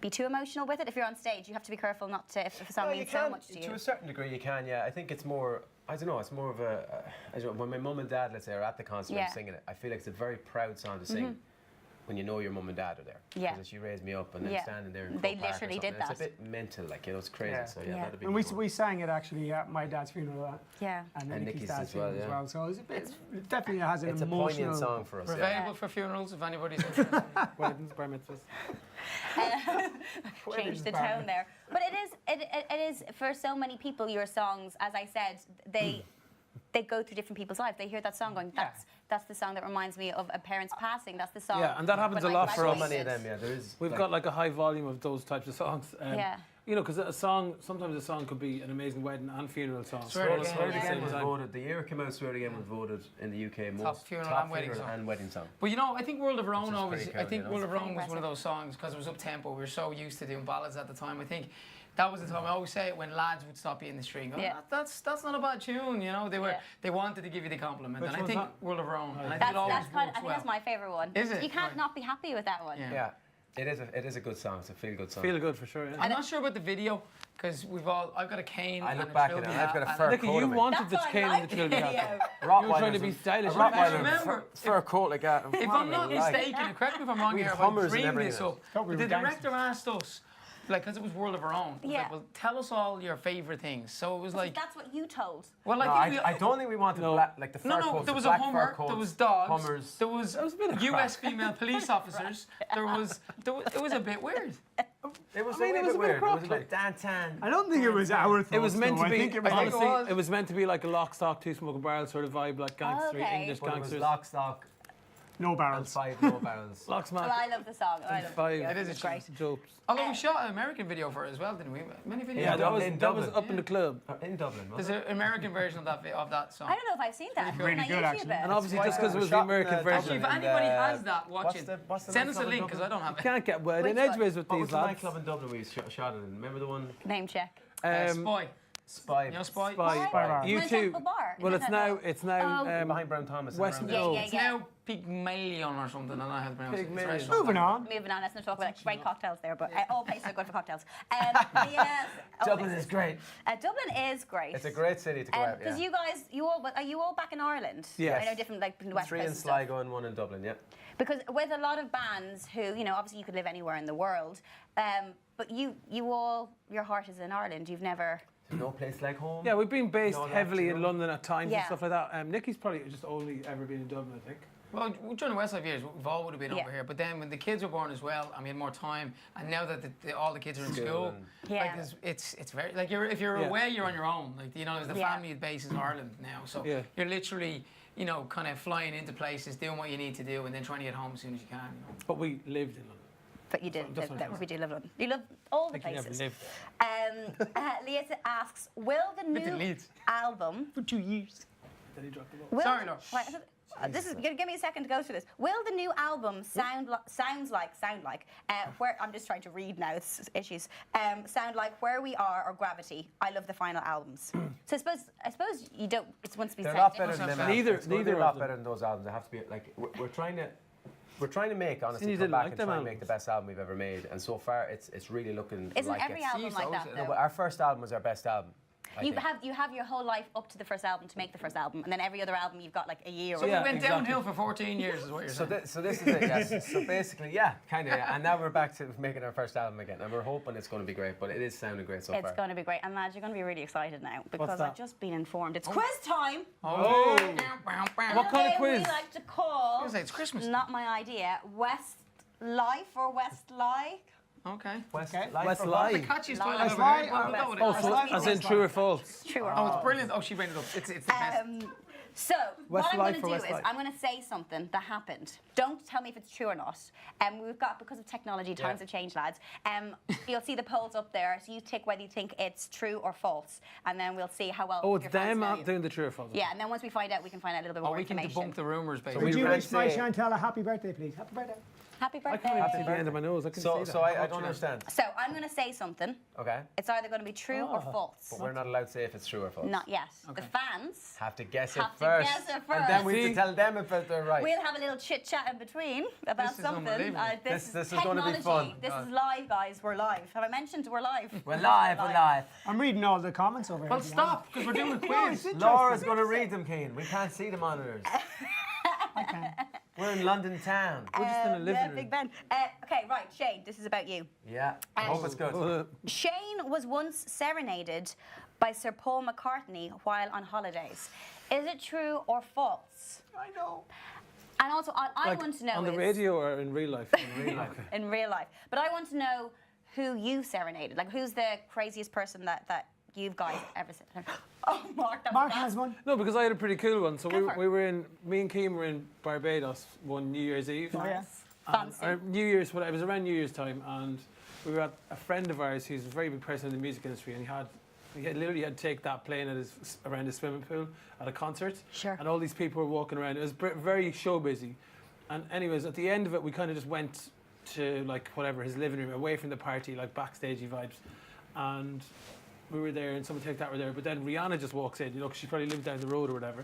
be too emotional with it? If you're on stage, you have to be careful not to, if a song Well, you means so can, much to you. to a certain degree, you can. Yeah, I think it's more. I don't know. It's more of when my mum and dad, let's say, are at the concert Yeah. and singing it. I feel like it's a very proud song to sing. When you know your mum and dad are there. Yeah. Because She Raised Me Up and then Yeah. standing there in They Croke Park or literally did something. It's that. a bit mental, like, it's crazy. Yeah. So Yeah. that'd be And the one. we sang it actually at my dad's funeral, Yeah. and And Nicky's Nicky's dad's as well, funeral as yeah. well. So it definitely has an It's a emotional. poignant song for us. We're Yeah. available for funerals if anybody's interested. Weddings, bar mitzvahs. Change the tone there. But it is for so many people, your songs, as I said, they go through different people's lives. They hear that song going, that's the song that reminds me of a parent's passing. That's the song. Yeah, and that happens when a I lot for us. So many of graduated. them, yeah. There is. We've got like a high volume of those types of songs. Yeah. You know, because sometimes a song could be an amazing wedding and funeral song. Swear all Again, at the Again same was time. voted. The year it came out, Swear Again was voted in the UK most funeral top and wedding funeral song. and wedding song. But you know, I think World of Our Own is always. pretty I cool, think you know. World of Our It's Own was one of those songs because it was up tempo. We were so used to doing ballads at the time. I think that was the time. I always say it when lads would stop you in the street. And go, Yeah. that's not a bad tune. You know, they wanted to give you the compliment. Which and I one's think that? World of Our Own. And I think That's it always kind of, I works think well. that's my favourite one. Is it? You can't Right. not be happy with that one. Yeah. Yeah. It is a good song. It's a feel-good song. Feel good for sure. Yeah. I'm not sure about the video because I've got a cane. I and look a back at it trilby and I've got a hat, fur Nicky, coat you on me. wanted the That's cane what I and the trilby like. hat. Yeah. You were trying to be stylish. A Rottweiler Remember, fur coat like that. If I'm not mistaken, correct me if I'm wrong We here, had if I Hummers and dreamed everything this in it. up. Thought we The were gangsters. director asked us, like, because it was World of Our Own. It was Yeah. like, well, tell us all your favourite things. So it was like, That's what you told. well, No, I think I don't think we wanted black, like the fur No, coats. there the was a black fur Hummer, coats, there was dogs, Hummers. there was was a bit of US female police officers, it was a bit weird. It was, I mean, a it was bit a bit weird. of It was crop, a bit Dan-tan. I don't think it was our thoughts. It was meant though. to be. I think it was like, Honestly, it was meant to be like a lock, stock, two smoking barrels sort of vibe, like gangster Okay. English But it was gangsters. lock, stock, no and barrels. 5 no barrels. Lock, Well, smack, I love the song. I love five. the video. It is a It's great. jokes. Although we shot an American video for it as well, didn't we? Many videos. Yeah, that was in that was Dublin. up in the club. In Dublin, There's wasn't an American version of that song. I don't know if I've seen that. Really Can I good, YouTube actually. it? And obviously, Why just because not? it was Shot the in, American Dublin. version. Actually, if And, anybody has that, watch what's it. what's the Send us a nightclub in link because I Dublin? don't have You it. can't get wet in Which one? edgeways with What these was the lads. nightclub in Dublin we shot it in? Remember the one? Name check. Spy. Spy. You know Spy? Spy. Bar. You Well, too. it's at the bar. Well, it's now. It's now. Oh. Behind Brown Thomas. West- and Yeah, Brown- yeah, It's yeah. now Pygmalion or something. I don't know how to pronounce it. It's a Pygmalion. restaurant. Moving on. Moving on, let's not talk about it. Great cocktails there, but all places are good for cocktails. All Dublin places. is great. Dublin is great. It's a great city to go out. Because Yeah. you guys, are you all back in Ireland? Yes. I know different, like in the West 3 Coast in and stuff. Sligo and 1 in Dublin. Yeah. Because with a lot of bands who, obviously you could live anywhere in the world, but you all, your heart is in Ireland. You've never. There's no place like home. Yeah, we've been based No, heavily that's in true. London at times Yeah. and stuff like that. Nicky's probably just only ever been in Dublin, I think. Well, during the Westlife years, we've all would have been Yeah. over here. But then when the kids were born as well, and we had more time, and now that all the kids are in School school, and- Yeah. like it's very like if you're Yeah. away, you're on your own. Like there's the Yeah. family base in Ireland now, so Yeah. you're literally kind of flying into places, doing what you need to do, and then trying to get home as soon as you can. But we lived in London. But you did. That's what I'm We do live London. You love all the I think you never places. lived there. Lisa asks, will the Lived in new Leeds. album? For 2 years. Then he dropped the ball. Will Sorry, Laura. This is give me a second to go through this. Will the new album sound like where I'm just trying to read now. It's issues. Sound like Where We Are or Gravity? I love the final albums. So I suppose you don't. It's once to be They're a said. lot better than them. Neither- It's gonna be neither a lot of them. better than those albums. They have to be like we're trying to make honestly you come didn't back like and them try and make the albums. best album we've ever made. And so far, it's really looking Isn't like every it. album Used like to that always- though? No, but our first album was our best album. I You think. have your whole life up to the first album to make the first album, and then every other album you've got like a year. So or Yeah, we went exactly. downhill for 14 years, is what you're So, saying. so this is it, yes. So basically, yeah, kind of, yeah. And now we're back to making our first album again, and we're hoping it's going to be great, but it is sounding great so It's far. going to be great, and lads, you're going to be really excited now because that? I've just been informed it's quiz time. Oh. What kind of Game quiz? We like to call. Tuesday, it's Christmas. Not my idea. Westlife or Westlie? Okay. Westlife. Westlife. The Live. catchiest Live. title I've ever Live. heard. We'll go with it. Oh, so as in true or false? True or Oh, false? it's brilliant. Oh, she made it up. It's the best. So what I'm going Westlife to or do is Westlife? I'm going to say something that happened. Don't tell me if it's true or not. We've got, because of technology, times have changed, lads. You'll see the polls up there, so you tick whether you think it's true or false, and then we'll see how well. Oh, it's your fans them know out you. doing the true or false. Yeah, and then once we find out, we can find out a little bit Oh, more we can information. debunk the rumours, baby. Would you We're wish my say- Chantal a happy birthday, please? Happy birthday. Happy I birthday. can't see the end of my nose. I can So, see that. so I don't understand. So I'm going to say something. Okay. It's either going to be true or false. But we're not allowed to say if it's true or false. Not yet. Okay. The fans. Have to guess Have it to first. guess it And then we first. have to tell them if they're right. We'll have a little chit chat in between about This is something. unbelievable. This is technology. gonna be fun. This is live, guys. We're live. Have I mentioned we're live? We're live, we're live. I'm reading all the comments over here. Well, to be stop, because we're doing a quiz. Laura's going to read them, Kane. We can't see the monitors. honest. We're in London town. We're just in a living yeah, room. Big Ben. Okay, right, Shane. This is about you. Yeah, I hope it's good. Shane was once serenaded by Sir Paul McCartney while on holidays. Is it true or false? I know. And also, I Like, want to know on the is- radio or in real life? In real life. in real life. But I want to know who you serenaded. Like, who's the craziest person that you guys ever said? Oh, Mark, that was Mark fast. has one. No, because I had a pretty cool one. So Go for it. we were in, me and Keem were in Barbados one New Year's Eve. Oh, yeah. Fancy. Or New Year's, whatever. It was around New Year's time, and we were at a friend of ours who's a very big person in the music industry, and he had literally had to take that plane around his swimming pool at a concert. Sure. And all these people were walking around. It was very show busy. And anyways, at the end of it, we kind of just went to like whatever his living room, away from the party, like backstagey vibes, and we were there and someone take that were there, but then Rihanna just walks in, you know, 'cause she probably lived down the road or whatever.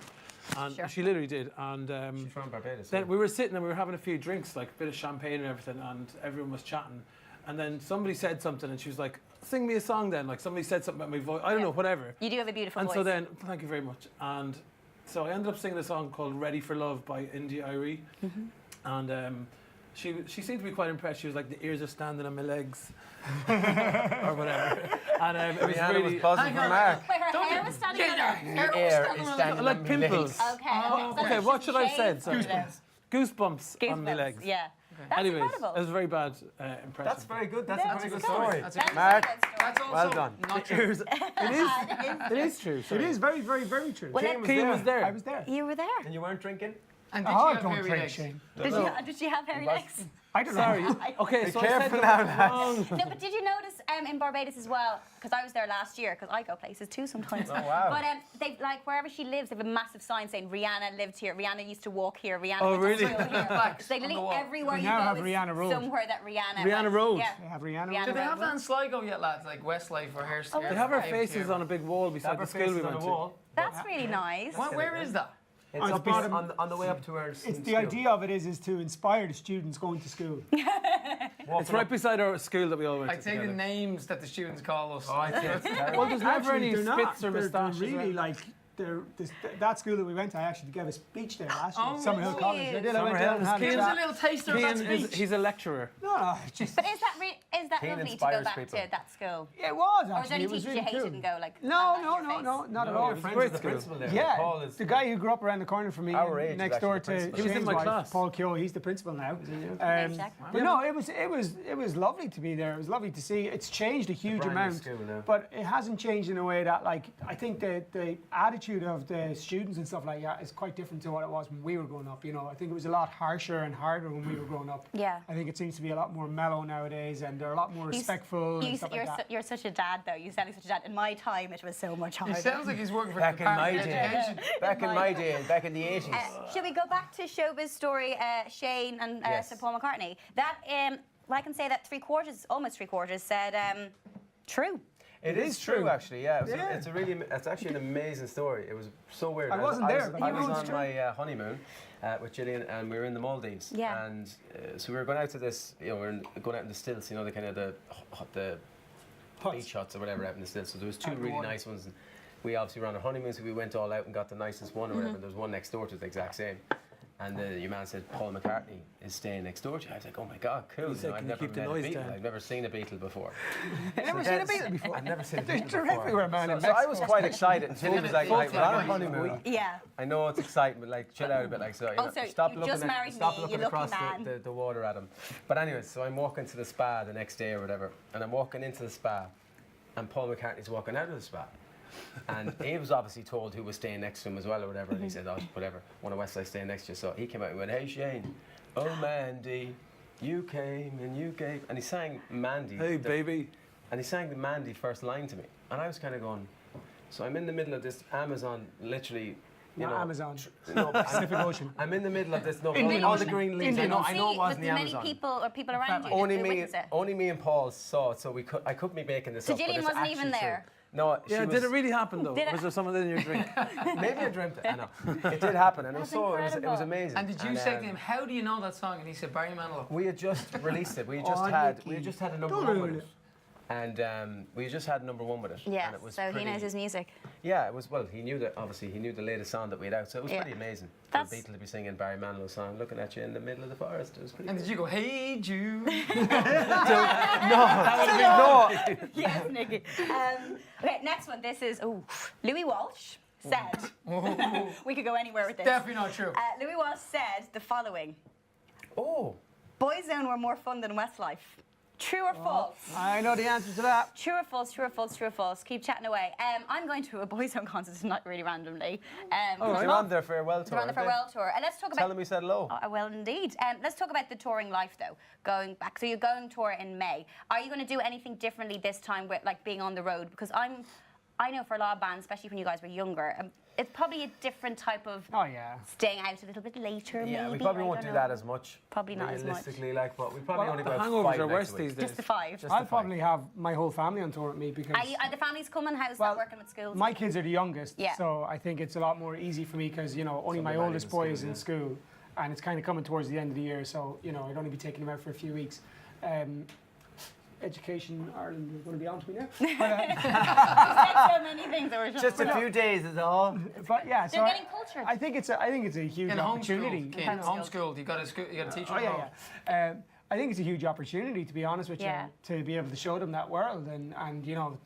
And Sure. she literally did. And She's from Barbados. then we were sitting and we were having a few drinks, like a bit of champagne and everything, and everyone was chatting. And then somebody said something and she was like, sing me a song then. Like somebody said something about my voice. I don't know, whatever. You do have a beautiful And voice. so then, thank you very much. And so I ended up singing a song called Ready for Love by India Irie. And she seemed to be quite impressed. She was like, the ears are standing on my legs. or whatever. And it was Rihanna really... was buzzing for Mark. Wait, her hair was standing on her. Your hair is standing like on my pimples. legs. Okay. Oh, so okay, she what should I say? shaved Sorry. them. Goosebumps on my Goosebumps, legs. Yeah. That's Anyways, incredible. it was a very bad impression. That's very good. That's Yeah, a very that's good a good story. That's a That good is Mark, a good story. That's also well done. not true. It is true. It Sorry. is very, very, very true. Well, Kane Keane was there. I was there. You were there. And you weren't drinking? And did Oh, you have don't hairy drink, legs? Shane. Did she have hairy legs? I don't know. Sorry. Okay, Be so I said careful the now, lads. wrong. No, but did you notice in Barbados as well? Because I was there last year. Because I go places too sometimes. Oh, wow. But they like wherever she lives, they have a massive sign saying Rihanna lived here. Rihanna used to walk here. Rihanna Oh, went to really? school here. Flags They on the literally wall. everywhere We you now go have is Rihanna Road. somewhere that Rihanna. Rihanna went. Road. Yeah. They have Rihanna. Rihanna Do they have Road. that in Sligo yet, lads? Like Westlife or Hairstyle? They have our faces on a big wall beside the school we went to. That's really nice. Where is that? It's On the up bottom. on the way up to where It's the idea of it is to inspire the students going to school. It's right beside our school that we all went I to take the together. names that the students call us. Oh, I think it's terrible. Well, there's never Actually, any they're not. spits or They're moustaches. really right? like that school that we went to. I actually gave a speech there last year. Oh, at Summerhill really? College. I did. I went Summerhill there and is had a Give us a chat. little taster of that Keane speech. he's a lecturer. No, just But is that Kane lovely to go inspires back people. to that school? it was Or was there actually. any It was teachers really you hated cool. and go like? No, "Bang no, in your no, face"? no, not at No, all. you're It was friends great with the school. principal there. Yeah, Paul is the guy who grew up around the corner from me, Our age is next actually door the to principal. He was in Shane's my wife, class. Paul Keogh. He's the principal now. Name check. But no, it was lovely to be there. It was lovely to see. It's changed a huge brand new amount, school now. but it hasn't changed in a way that, like, I think the attitude of the students and stuff like that is quite different to what it was when we were growing up. You know, I think it was a lot harsher and harder when we were growing up. Yeah. I think it seems to be a lot more mellow nowadays, and they're a lot more respectful and stuff like that. You're such a dad, though. You sound like such a dad. In my time, it was so much He harder. sounds like he's working for Back the in my Department of day. Education. back in my day, back in the 80s. Shall we go back to showbiz story, Shane and Yes. Sir Paul McCartney? That, well, I can say that almost three quarters said true. It is true, actually. Yeah, Yeah. it's actually an amazing story. It was so weird. I wasn't there, but I you know was it's on true. my honeymoon with Gillian, and we were in the Maldives. Yeah. And so we were going out to this. You know, we were going out in the stills. You know, the kind of the beach huts or whatever out in the stills. So there was two really nice ones. And we obviously were on our honeymoon, so we went all out and got the nicest one or whatever. And there was one next door to the exact same. And your man said Paul McCartney is staying next door to you. I was like, oh my God, cool. He said, I've "Can you never keep the met a noise Beatle. down?" I've never seen a Beatle before. Never seen a Beatle before. I've never seen a They're Beatle terrific, before. we're man in So I was Mexico. quite excited. And Tilly was like, we're on a Full honeymoon. Yeah. I know it's exciting, but like chill out a bit. Like so, you know, Also, stop you looking just married stop me, looking you lucky across man. the water at him. But anyways, so I'm walking to the spa the next day or whatever, and I'm walking into the spa, and Paul McCartney's walking out of the spa. And he was obviously told who was staying next to him as well or whatever, and he said, oh, whatever, one of Westlife staying next to you. So he came out and went, hey Shane, oh Mandy, you came and you gave, and he sang Mandy. Hey, baby. And he sang the Mandy first line to me. And I was kind of going, so I'm in the middle of this Amazon, literally, you Not know. Amazon. No, but Pacific Ocean. I'm in the middle of this, no, Indian all the Ocean. green leaves. Indian I know it See, wasn't with the many Amazon. people or people around you Only that me, witness it. only me and Paul saw it, so I couldn't be making this So up. but Gillian it's wasn't even actually there? true. No, Yeah, she did was, it really happen though? Did it- Was there something in your drink? Maybe I dreamt it. I know it did happen, and it was That's so it was incredible. amazing. And did you say to him, how do you know that song? And he said, Barry Manilow. We had just released it. We had just had a number Don't one ruin with it. And we just had number one with it. Yeah, and it was so he pretty- knows his music. Yeah, it was. Well, he knew that. Obviously, he knew the latest song that we had out, so it was Yeah. pretty amazing. That's- For a Beatle to be singing Barry Manilow's song, looking at you in the middle of the forest. It was pretty. And did you go, hey Jude? No. Yes, Nicky. Okay, next one. This is Louis Walsh said. We could go anywhere with this. Definitely not true. Louis Walsh said the following: Oh. Boyzone were more fun than Westlife. True or false? I know the answer to that. True or false? True or false? True or false? Keep chatting away. I'm going to a Boyzone concert tonight, really randomly. They're on their farewell tour. They're on the aren't they? farewell tour, and let's talk Tell about. them we said hello. Well, indeed. Let's talk about the touring life, though. Going back, so you're going tour in May. Are you going to do anything differently this time with like being on the road? Because I know for a lot of bands, especially when you guys were younger, it's probably a different type of Oh yeah. staying out a little bit later. Yeah, maybe. we probably I won't don't do know. that as much. Probably not as much. Realistically, like, but we probably only go out Hangovers 5 are nights worse a week. these days. Just the 5. Just I'll the five. probably have my whole family on tour with me because Are the families coming? How's well, that working with schools? my kids are the youngest, Yeah. so I think it's a lot more easy for me because only my Something oldest in boy school, is in yeah. school, and it's kind of coming towards the end of the year, so I'd only be taking him out for a few weeks. Education Ireland is going to be on to me now. so many things that were Just a few days is all. But yeah, so They're getting cultured. I think it's a huge In opportunity. homeschooled, kids, homeschooled, you got to teach them. Oh yeah. I think it's a huge opportunity, to be honest with Yeah. you, to be able to show them that world. And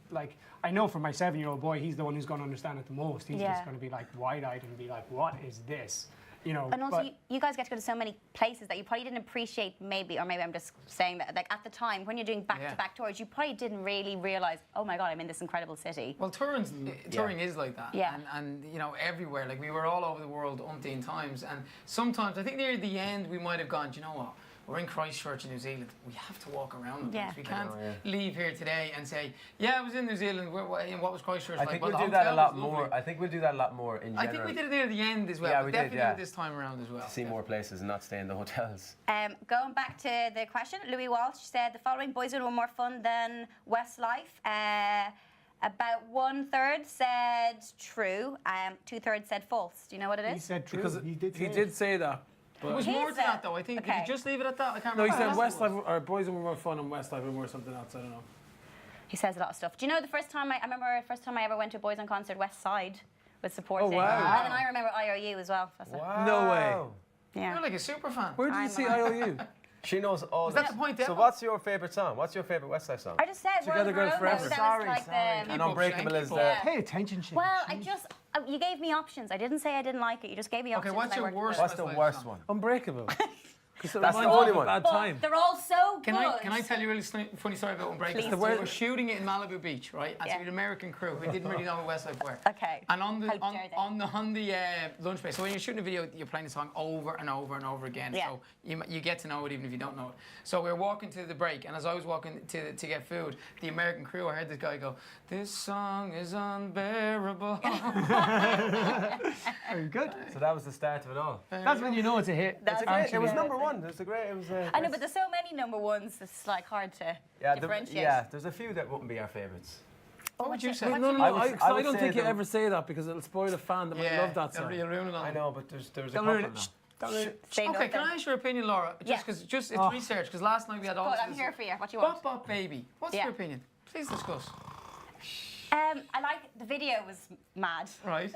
like, I know for my 7-year-old boy, he's the one who's going to understand it the most. He's Yeah. just going to be like wide-eyed and be like, what is this? And also, but you guys get to go to so many places that you probably didn't appreciate, or maybe I'm just saying that, like at the time when you're doing back-to-back tours, you probably didn't really realise, oh my God, I'm in this incredible city. Well, touring is like that. Yeah. And everywhere. Like we were all over the world umpteen times, and sometimes I think near the end we might have gone, do you know what? We're in Christchurch in New Zealand. We have to walk around the Yeah. place. We can't leave here today and say, yeah, I was in New Zealand. And what was Christchurch I like? think Well, we'll the do that a hotel lot was lovely. more. I think we'll do that a lot more in general. I think we did it near the end as well. Yeah, but we did, definitely yeah. this time around as well. See more places and not stay in the hotels. Going back to the question, Louis Walsh said the following boys were more fun than Westlife. About 1/3 said true, 2/3 said false. Do you know what it he is? said true. Because He did. he say it. did say that. There But was more to Here's that though. I think. Did okay. you just leave it at that? I can't no, he remember. said Westlife or Boys were more fun and Westlife were more something else. I don't know. He says a lot of stuff. Do you know the first time I remember the first time I ever went to a Boys on concert, West Side was supporting. Oh, wow. And then I remember IOU as well. That's it. Wow. No way. Yeah. You're like a super fan. Where did you I'm see not. IOU? She knows all Was this. that the point, So Devil? what's your favourite song? What's your favourite Westlife song? I just said Together World Girls Around, Forever. that was Sorry, like sorry. the... And Unbreakable is the... Yeah. Pay attention, Shane. Well, I just... you gave me options. I didn't say I didn't like it. You just gave me Okay, options. what's and I your worked with worst it. What's the Westlife worst song? one? Unbreakable. Because it That's the reminds me only of a one. bad But time. they're all so good. Can I tell you a really funny story about Unbreakable? Please So do. we were shooting it in Malibu Beach, right? And Yeah. so we had an American crew who didn't really know who Westlife were. Okay. And on the How dare they. on the lunch break, so when you're shooting a video, you're playing the song over and over and over again. Yeah. So you get to know it even if you don't know it. So we were walking to the break, and as I was walking to get food, the American crew, I heard this guy go, "This song is unbearable." Very good. So that was the start of it all. That's when you know it's a hit. That's It's a great, it actually was it. number one. It was a great. It was. I know, but there's so many number ones. It's like hard to differentiate. Yeah, there's a few that wouldn't be our favourites. What would you say? What No, do no, I no. would- I, I would don't say think you the- ever say that because it'll spoil a fan that might love that song. You'll ruin it on I them. know, but there's a Don't couple ruin now. it. Don't ruin it. Say Okay, nothing. can I ask your opinion, Laura? Yeah. It's Oh. research. Because last night we had all. Good, this- I'm here for you. What do you want? Bop Bop Baby. What's Yeah. your opinion? Please discuss. I like the video was mad. Right.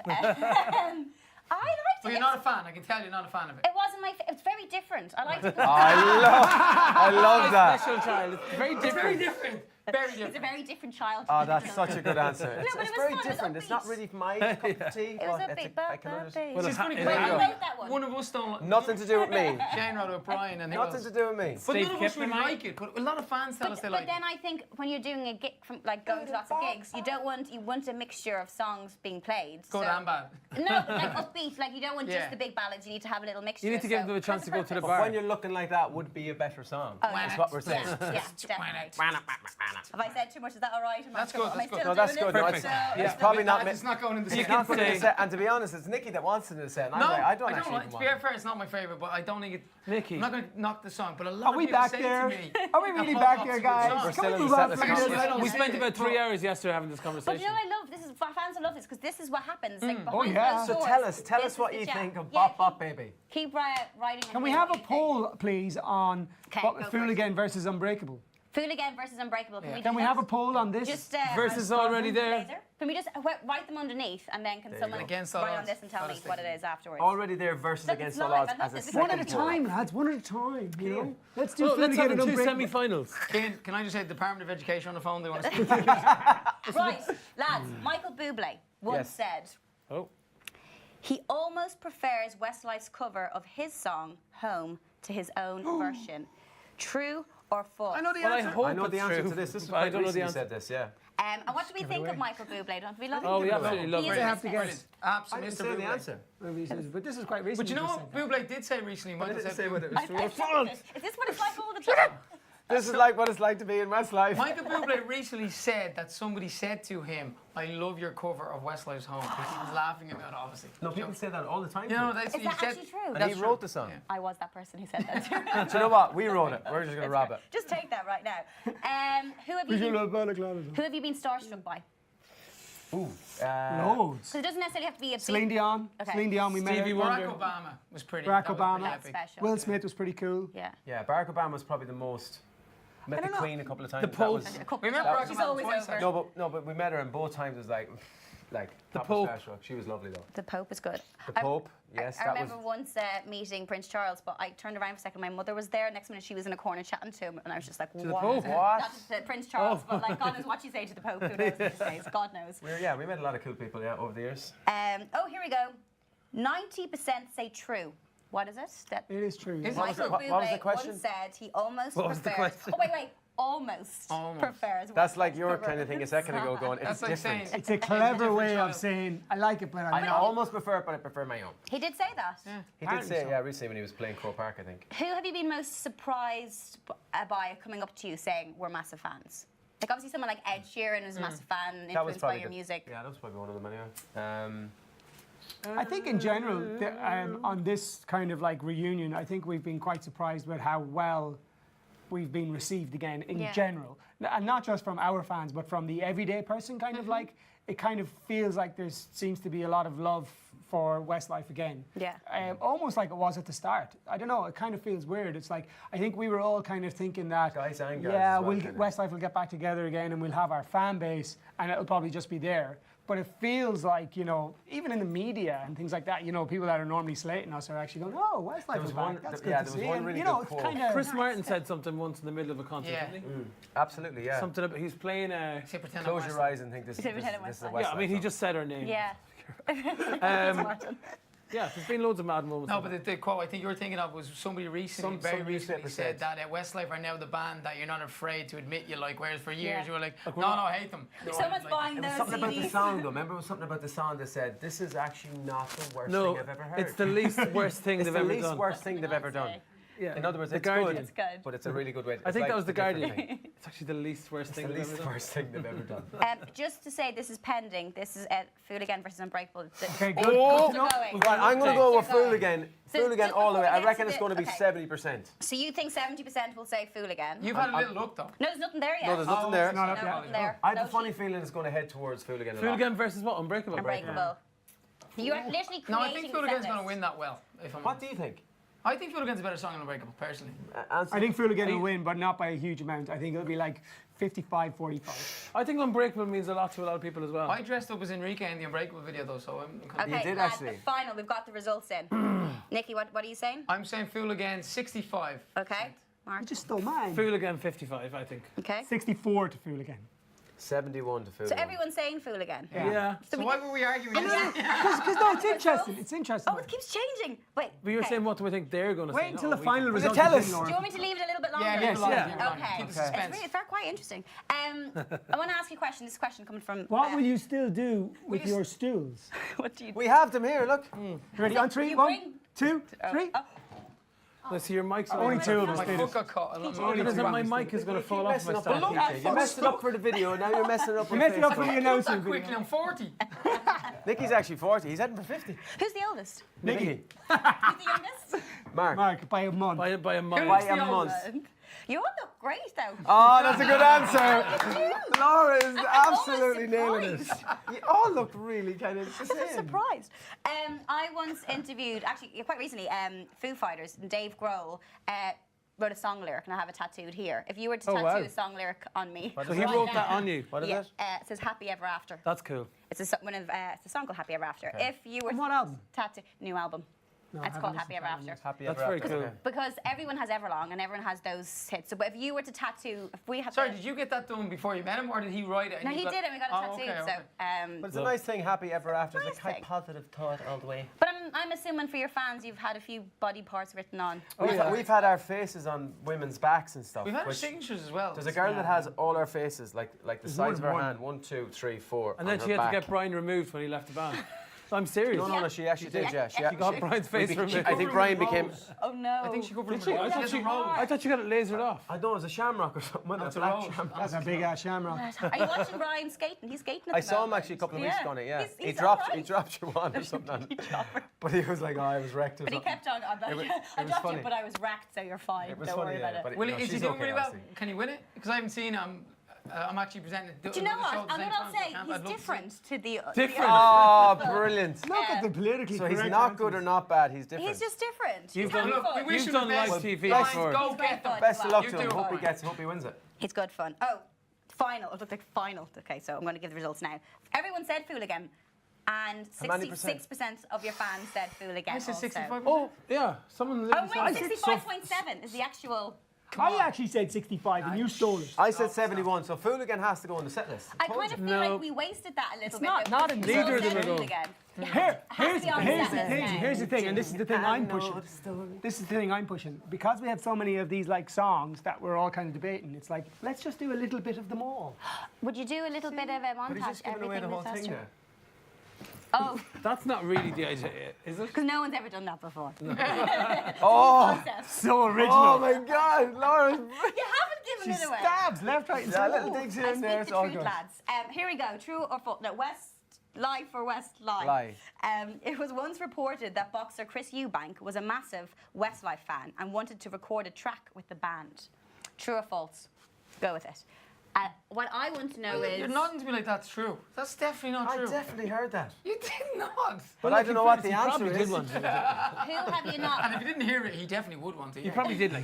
I liked But it. you're not a fan. I can tell you're not a fan of it. It wasn't my. It's very different. I liked it. I love that. Special child. It's very It's different. very different. Very It's a different. very different child. Oh, that's such a good answer. It's, but it's it was very fun, it was different. It's not upbeat. really my cup of tea. It was but a it's bit I can understand. Well, It's funny There because you go. I wrote that one. one of us don't. Nothing to do with me. Shane wrote O'Brien and he Nothing was. to do with me. But Steve none of us Kipling, really mate. like it. But a lot of fans tell us they But like then it. I think when you're doing a gig, from like going to lots of gigs, you want a mixture of songs being played. Good so- and bad. No, but like upbeat. Like you don't want Yeah. just the big ballads. You need to have a little mixture. You need to give so them a chance that's to go to the purpose. bar. But when you're looking like that, would be a better song. Oh, That's yeah. what we're saying. Yeah, definitely. Have I said too much? Is that all right? Am I That's still- good, am I that's good. still No, that's doing good. it? No, Perfect. So- it's probably not. It's not going in the It's second. not put in the set. And to be honest, it's Nikki that wants it in the set. And I'm No, like, I don't like actually it. To want be fair, it's not my favourite, but I don't think it. Nikki. I'm not going to knock the song, but a lot Are we of people back say there? to me. Are we really that back Pop there, Pop's a good guys? song. We're Can still we in move the on set from list. this? Yeah. We spent about 3 hours yesterday having this But conversation. you know, I love this. Is fans will love this because this is what happens. Like Oh, behind yeah. closed So doors, tell this us what is you the jam. think of Yeah, Bop Bop Baby. Keep writing. Can we have a poll, please, on Okay, what go first. Fooligan versus Unbreakable? Fooligan versus Unbreakable. Can we, Can do we that? have a poll on this? Just Versus I'll- already there. laser? Can we just write them underneath and then can someone go. Against all write on odds. this and tell me Honestly. what it is afterwards? Already there versus Look, against it's all live. odds I love as a this. It's One second at a poll. time, lads. One at a time. You know. Let's do Well, let's have Fooligan the and two Unbreakable. semi-finals. Can I just say, Department of Education on the phone, they want to speak. Right, lads. Michael Bublé once Yes. said Oh. he almost prefers Westlife's cover of his song "Home" to his own version. True or false? Well, I hope I know it's the answer true, to this. This is but I quite don't know the recently answer. said this, yeah. And what do we think of Michael Bublé? Don't we love him? Oh, we absolutely love He it. is They have to business. guess. I Absolutely, didn't Mr. say the Bublé. answer. But this is quite recent. But you know what Bublé did say recently? I Michael didn't said, say whether it I was true or think false. Is this what it's like all the time? This is like what it's like to be in Westlife. Michael Bublé recently said that somebody said to him, "I love your cover of Westlife's Home." He was laughing about it, obviously. No, people say that all the time. You know, that's Is he that said. actually true? And he wrote the song. Yeah. I was that person who said that. Do you know what? We wrote it. We're just going to rob it. Just take that right now. Who have you been starstruck by? Ooh. Loads. So it doesn't necessarily have to be a Celine big... Dion. Okay. Celine Dion, we met Stevie her. Wonder. Barack Obama was pretty. Barack that was Obama. pretty That's epic. special. Will Smith was pretty cool. Yeah. Yeah, Barack Obama was probably the most. Met the don't know. Queen a couple of times. The That Pope. was- We met That Barack was- She's Obama always twice, over. actually. No, but we met her and both times it was like The top Pope. starstruck. She was lovely though. The Pope is good. The Pope, yes, I that remember was. once meeting Prince Charles, but I turned around for a second. My mother was there. Next minute, she was in a corner chatting to him, and I was just like, the "What?" Pope? What? Not just Prince Charles, but like God knows what you say to the Pope. Who knows these days? God knows. We met a lot of cool people over the years. Oh, here we go. 90% say true. What is it? That It is true. Is yeah. it? Michael what was the Bublé question? once said he almost What was the prefers. question? Oh wait. Almost prefers. That's Westlife like your over kind of thing a second ago going, it's That's like different. saying- It's a clever different way of child. saying, I like it, but I I almost prefer it, but I prefer my own. He did say that. Yeah. He did Apparently say, so. yeah, recently when he was playing Crow Park, I think. Who have you been most surprised by coming up to you saying we're massive fans? Like obviously someone like Ed Sheeran was a massive fan, influenced by your music. Yeah, that was probably one of them anyway. I think in general, on this kind of like reunion, I think we've been quite surprised with how well we've been received again in Yeah. general. And not just from our fans, but from the everyday person kind of like, it kind of feels like there seems to be a lot of love for Westlife again. Yeah. Almost like it was at the start. I don't know, it kind of feels weird. It's like, I think we were all kind of thinking that, Guys and girls yeah, as well, we'll kinda. Westlife will get back together again and we'll have our fan base and it'll probably just be there. But it feels like, you know, even in the media and things like that, you know, people that are normally slating us are actually going, oh, Westlife is one- back. That's yeah, good to there was see. one And, really you know, good it's quote. kind of... Chris Martin said something once in the middle of a concert, Yeah. didn't he? Absolutely, yeah. Something about, he was playing Say pretend Close I'm your Westlife. eyes and think this, Say this, pretend I'm this is a Westlife. Westlife Yeah, I mean, he song. just said her name. Yeah. Yeah, there's been loads of mad moments. No, like but the quote I think you were thinking of was somebody recently, Some very recently newspaper said said- that Westlife are now the band that you're not afraid to admit you like, whereas for years Yeah. you were like, we're no, not- no, I hate them. No, Someone's like- buying It was those something about the CDs. song though. Remember, it was something about the song that said, this is actually not the worst no, thing I've ever heard. it's the least worst thing It's they've the ever least done. worst thing they've ever done. Yeah. In other words, The it's Guardian. good, It's good. but it's a really good way. I think it's that was the different Guardian. thing. It's actually the least worst It's thing the they've least ever done. worst thing they've ever done. Just to say, this is pending. This is Fool Again versus Unbreakable. Okay, good. Oh, Good to know. Going. right, I'm going to go with They're going. Fool Again. So Fool Again just all the before way. we I get reckon to it's the- going to be okay. 70%. So you think 70% will say Fool Again? You've had a little look though. No, there's nothing there yet. No, there's nothing there. It's not up No, yet. nothing there. I have No a funny sheet. feeling it's going to head towards Fool Again a Fool lot. Again versus what? Unbreakable. Unbreakable. You are literally creating No, I think Fool Again's the going to set win that well. If I'm What do you think? I think Fool Again's a better song than Unbreakable, personally. I think Fool Again will win, but not by a huge amount. I think it'll be like 55-45. I think Unbreakable means a lot to a lot of people as well. I dressed up as Enrique in the Unbreakable video though, so I'm kind of... Okay, did lads, actually. the final. We've got the results in. Nikki, what are you saying? I'm saying Fool Again 65. Okay. Mark. You just stole mine. Fool Again 55, I think. Okay. 64 to Fool Again. 71 to Fool So Again. everyone's saying Fool Again. Yeah. So why were we arguing? Because no, it's interesting. It's interesting. Oh, it keeps changing. Wait. But you were okay. saying what do we think they're going to say? Wait until No, the we final can- result tell is us? in, Do Laura. you want me to leave it a little bit longer? Yeah, Yes, yeah. Okay. Keep the It's suspense. very quite interesting. I want to ask you a question. This is a question coming from. What will you still do with just- your stools? What do you? We have them here, look. Ready? On three? You 1, bring- 2, 3. Oh, Let's see your mic's Only two of us My did foot it. got caught. Look Only at two. my mic is going to fall off my Messing stand. up the PJ. You messed it up for the video, and now you're messing it up You on messed it up for Facebook. the That announcing quickly, video. I'm 40. Nicky's actually 40. He's heading for 50. who's the oldest? Nicky. Who's the youngest? Mark. Mark, by a month. By a By month. a month. You all look great though. Oh, that's a good answer. Laura is absolutely nailing it. surprised. You all look really kind of the I'm so same. surprised. I once interviewed, actually quite recently, Foo Fighters, and Dave Grohl wrote a song lyric, and I have it tattooed here. If you were to Oh, tattoo wow. a song lyric on me, So he wrote that on you. What is yeah, it? it says "Happy Ever After." That's cool. It's it's a song called "Happy Ever After." If you were On what album? tattoo new album, No, I it's haven't called listened "Happy to Ever that After." Happy That's ever very after. cool. Okay. Because everyone has Everlong and everyone has those hits. So, but if you were to tattoo, if we had, Sorry, did you get that done before you met him, or did he write it? and No, you he got- did, and we got it Oh, tattooed. okay, okay. So, But it's a nice thing, happy ever after. It's Nice a kind thing. of positive thought all the way. but I'm assuming for your fans, you've had a few body parts written on. We've had our faces on women's backs and stuff. We've had our which- signatures as well. There's a girl that has all our faces, like the size of her one. hand, 1, 2, 3, 4. And then on she her had to back. get Brian removed when he left the band. I'm serious. No, she actually did, yeah. She got Brian's face from it. I think Brian became... Oh no. I think she covered him Did she? with I a thought rose. she, There's a rose. I thought you got it lasered off. I don't know, it was a shamrock or something. That's a a black rose. shamrock. That's a big ass shamrock. Are you watching Brian skating? He's skating at I the saw him moment. actually a couple of weeks ago on it, yeah. He's He alright. dropped you one or something. But he was like, oh, I was wrecked or But he something. kept on. I'm like, It was- I it was dropped funny. you, but I was wrecked, so you're fine. It was Don't funny, worry yeah, about but it. Well, no, is he she's doing okay, really well? honestly. Can he win it? Because I haven't seen him. I'm actually presenting. Do you know another show what? at the I'm same going to time, say so I'd he's love to see different to the. Different? Oh, brilliant. Look at the politically So he's correct not answers. good or not bad, he's different. He's just different. You've He's done- having Look, fun. we wish You've him done the best. live TV Best- before. Go He's great get them. fun. Best of luck You to do him. it, Hope he Brian. gets. Hope he wins it. He's good fun. Oh, final. It looked like final. Okay, so I'm going to give the results now. Everyone said Fooligan, and How many percent? 66% of your fans said Fooligan. I said also. 65%. Oh, yeah. Someone Oh literally wait, said 65.7 is the actual. I actually said 65 and you stole it. I said 71, so Fooligan has to go on the set list. I kind of feel No. like we wasted that a little bit. not- though, not because in we all neither of said them are Fooligan. Here's be on the set thing. list now. Here's the thing, and this is the thing I'm pushing. This is the thing I'm pushing. Because we have so many of these like songs that we're all kind of debating, it's like, let's just do a little bit of them all. Would you do a little bit of a But he's montage? just giving away the whole that's thing true. there. Oh, That's not really the idea, is it? because no one's ever done that before. Oh, So original. oh my God, Lauren. You haven't given She it away. stabs left, right, and Yeah, centre. little digs here I and there, speak it's the all truth, good. lads. Here we go. True or false? No, Westlife or Westlife. Lie. It was once reported that boxer Chris Eubank was a massive Westlife fan and wanted to record a track with the band. True or false? Go with it. What I want to know is. You're nodding to me like that's true. That's definitely not I true. definitely heard that. You did not. But I don't know what the answer Probably is. did one. Who have you And not? if you didn't hear it, he definitely would want to. You probably did, like.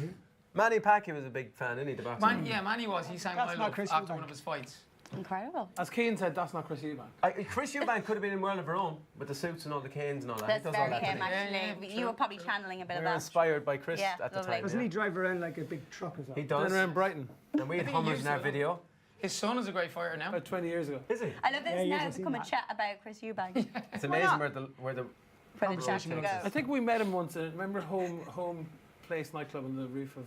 Manny Pacquiao was a big fan, isn't he, the boxer? Manny was. He sang That's My not Love Chris after Eubank. one of his fights. Incredible. As Keane said, that's not Chris Eubank. Chris Eubank could have been in World of Her Own with the suits and all the canes and all that. That's he does all very that, him, doesn't he? actually. Yeah, You true, were probably true. channeling a bit We of were that. inspired by Chris Yeah, at the lovely. time. Doesn't yeah. he drive around like a big truck as well? He Down does. around Brighton, And we had I think he Hummers used in our to. video. His son is a great fighter now. about 20 years ago. Is he? I love this Yeah, you now. haven't It's seen become a that. chat about Chris Eubank. It's amazing where the For the conversation chat to takes us. go. I think we met him once. Remember Home Place nightclub on the roof of.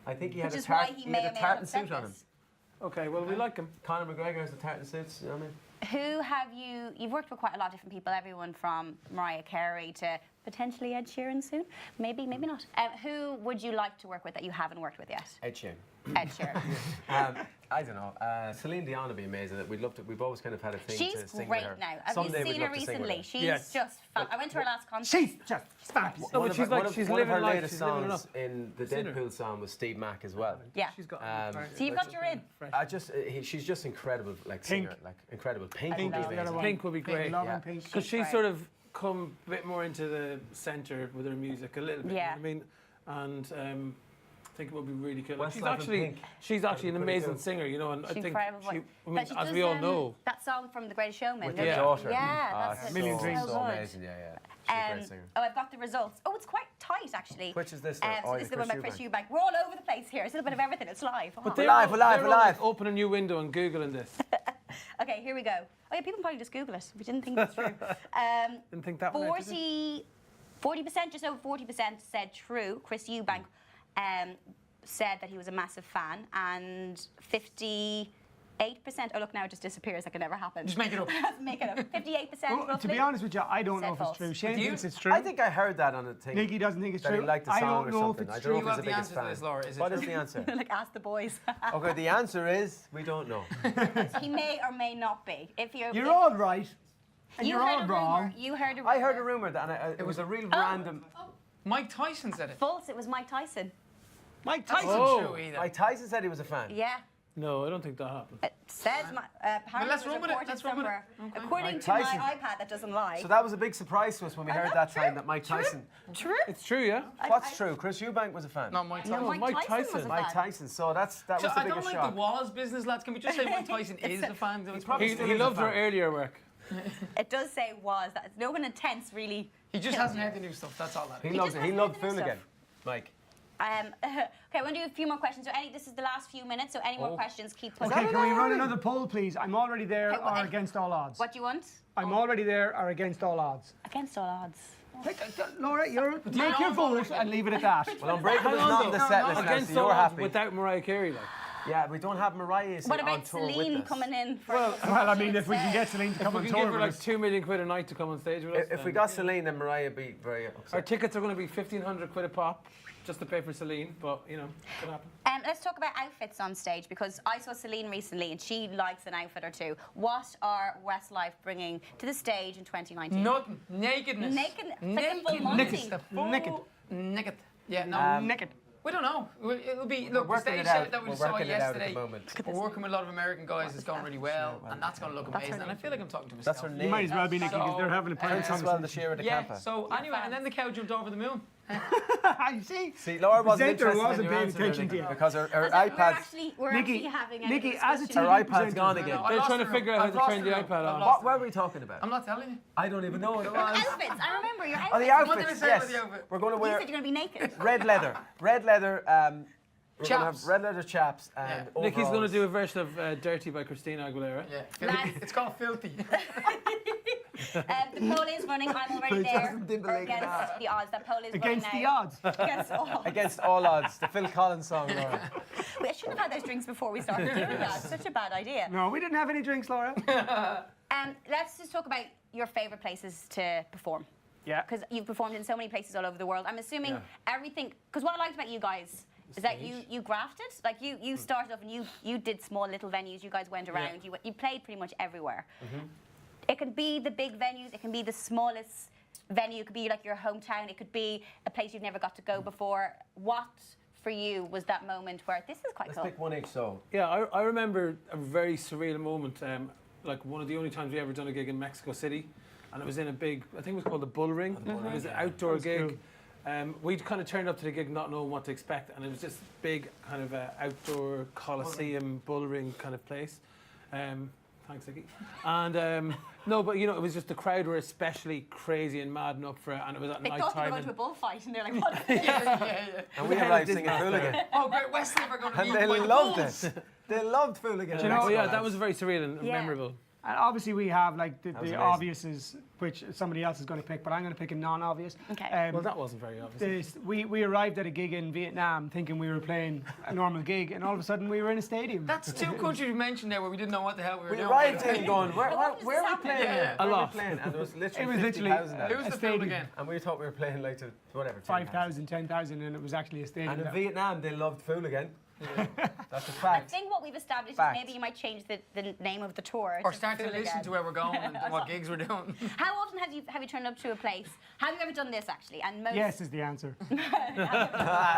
I think he had Which a is why tartan, he he may had or a may tartan not have suit said on him. this. Okay, well we like him. Conor McGregor has the tartan suits, you know what I mean? Who have you've worked with quite a lot of different people, everyone from Mariah Carey to potentially Ed Sheeran soon. Maybe, maybe not. Who would you like to work with that you haven't worked with yet? Ed Sheeran. Ed Sheeran. I don't know. Celine Dion would be amazing. We'd love to. We've always kind of had a thing She's to sing great with her. now. Have Someday you we'd seen her love to sing with recently? her. She's Yes. just I went to her last concert. She's just fabulous. No, One but of she's her- like one of- she's one of living her life. latest She's living it songs up. in the Seen her. Deadpool song was Steve Mack as well. Yeah. She's got. So you've got your in. She's just incredible, like Pink. singer, like incredible. Pink Pink would is be the other amazing. one. Pink would be great. Love yeah. and Pink. Because She's she's great. sort of come a bit more into the centre with her music a little bit. Yeah. You know what I mean, and I think it would be really cool. Like, Westlife and she's actually an That'd be pretty amazing cool. singer, you know, and I She's think incredible. she, I But mean, she as does, we all know, that song from The Greatest Showman. With don't her you? daughter. Yeah, Ah, that's it's it. Million so Dreams. so good. amazing, yeah. She's a great singer. Oh, I've got the results. Oh, it's quite tight actually. Which is this? Then? So Oh, this is the Chris one by Chris Eubank. Eubank. We're all over the place here. It's a little bit of everything. It's live. Oh. but We're live, they're we're all, live. like, open a new window and googling this. Okay, here we go. Oh yeah, people probably just Google it. We didn't think it was true. Didn't think that one out, did you? 40%, just over 40% said true. Chris Eubank said that he was a massive fan, and 58%. Oh look, now it just disappears like it never happened. Just make it up. Make it up. 58% Well, roughly. to be honest with you, I don't Said know if it's false. true. Shane Do you? thinks it's true. I think I heard that on a thing. Nicky doesn't think it's that true. he liked the I song don't or know if something. it's I true. don't You know if have he's the the biggest answer to fan. this, Laura. Is it What is true? the answer? Like ask the boys. Okay, the answer is we don't know. He may or may not be. If You're all right, and you you're heard all a wrong. rumor. You heard a rumor. I heard a rumor that it was a real random. Mike Tyson said it. False. It was Mike Tyson. Mike That's Tyson. not true either. Mike Tyson said he was a fan. Yeah. No, I don't think that happened. It says apparently let's it was run with it, reported let's run with it. somewhere. Okay. According Mike to my Tyson. iPad that doesn't lie. So that was a big surprise to us when we heard that time that Mike Tyson. True. It's true, yeah. What's true? Chris Eubank was a fan. Not Mike No, Tyson. Mike Mike Tyson was Tyson. a Mike fan. Tyson. So that was So the I don't biggest like shock. the was business, lads. Can we just say Mike Tyson is a fan? probably He loves her earlier work. It does say was. That's no one intense really. He just kills hasn't you. heard the new stuff. That's all that He is. loved just it. He hasn't loved heard the new Fooligan. stuff. Mike. Okay, I want to do a few more questions. So this is the last few minutes. So any more questions, keep putting. Okay, can we run another poll, please? I'm already there Okay, well, or against all odds. What do you want? I'm already there or against all odds. Against all odds. Laura, make your vote and leave it at that. Well, Unbreakable's not on the set list now, so Against you're all odds happy. without Mariah Carey, like. Yeah, we don't have Mariah What on about tour with Celine us. coming in? For Well, I mean, if we can get Celine to come We on can tour give her with like us. £2 million a night to come on stage with us. If we then, got Celine, then Mariah would be very Our upset. tickets are going to be £1,500 a pop, just to pay for Celine, but you know, could happen. Let's talk about outfits on stage, because I saw Celine recently and she likes an outfit or two. What are Westlife bringing to the stage in 2019? Nothing. Nakedness. Naked. It's like a full Monty. Naked. Naked. Yeah, no. Naked. We don't know. It'll be, look, the working stage it out. set that we We're saw working it out at the yesterday, moment. we're working with a lot of American guys, it's going really well, and that's going to look amazing. And I feel like I'm talking to myself. That's her You name. might as well be Nikki because they're having a private Princess Well conversation. the Share of the Yeah, Camper. so anyway, and then the cow jumped over the moon. You see? See, Laura wasn't presenter interested in wasn't your paying answer attention there, to you. because her We're iPad's actually having a Nikki, as a discussion. her TV iPad's presenter. gone again. I They're lost trying to the figure room. out I've how to lost turn the the room. iPad I've on. lost What were we talking about? I'm not telling you. I don't even know what it was. Outfits. I remember your outfits. Oh, the What did I outfits, say yes. about the outfit? We're going to You wear said you're going to be naked. red leather. Red leather. We're going to have Chaps. red leather chaps and Yeah. Nikki's going to overalls. do a version of Dirty by Christina Aguilera. Yeah, filthy. It's called filthy. The poll is running. I'm already there. Justin Timberlake Against that. the odds. That poll is Against running the now. odds. Against all. Against all odds. The Phil Collins song, Laura. We should have had those drinks before we started doing that. Such a bad idea. No, we didn't have any drinks, Laura. Let's just talk about your favourite places to perform. Yeah. Because you've performed in so many places all over the world. I'm assuming Yeah. everything. Because what I liked about you guys is that you grafted. Like you started off and you did small little venues. You guys went around. You played pretty much everywhere. It can be the big venues. It can be the smallest venue. It could be like your hometown. It could be a place you've never got to go before. What for you was that moment where this is quite Let's cool? pick one each, so. Yeah, I remember a very surreal moment, like one of the only times we ever done a gig in Mexico City, and it was in a big, I think it was called the Bull Ring. It was an outdoor gig. We'd kind of turned up to the gig not knowing what to expect, and it was this big kind of outdoor Coliseum Bull Ring kind of place. Thanks, Vicky. And no, but you know, it was just the crowd were especially crazy and mad and up for it, and it was at They night thought you were time. going to a bullfight, and they're like, "What?" yeah. And we the hell arrived is singing this? Fooligan. Oh, great, Westlife are going to be And they eaten by loved wolves. it. They loved Fooligan. you know- Oh yeah, that was very surreal and Yeah. memorable. And obviously we have like was the amazing. obviouses, which somebody else is going to pick, but I'm going to pick a non-obvious. Okay. Well, that wasn't very obvious. We arrived at a gig in Vietnam thinking we were playing a normal gig, and all of a sudden we were in a stadium. That's two countries you mentioned there where we didn't know what the hell we were We doing. arrived in going, where are we happening? playing? Yeah. Where A are we lot. playing? And there was literally It was literally 50,000 Who's there. a the film stadium. again? And we thought we were playing like to whatever. 5,000, 10,000, and it was actually a stadium. And in that- Vietnam, they loved Fooligan. That's a I fact. think what we've established Fact. is maybe you might change the name of the tour. Or start to Fooligan. listen to where we're going and what gigs we're doing. How often have you turned up to a place? Have you ever done this actually? And most Yes is the answer.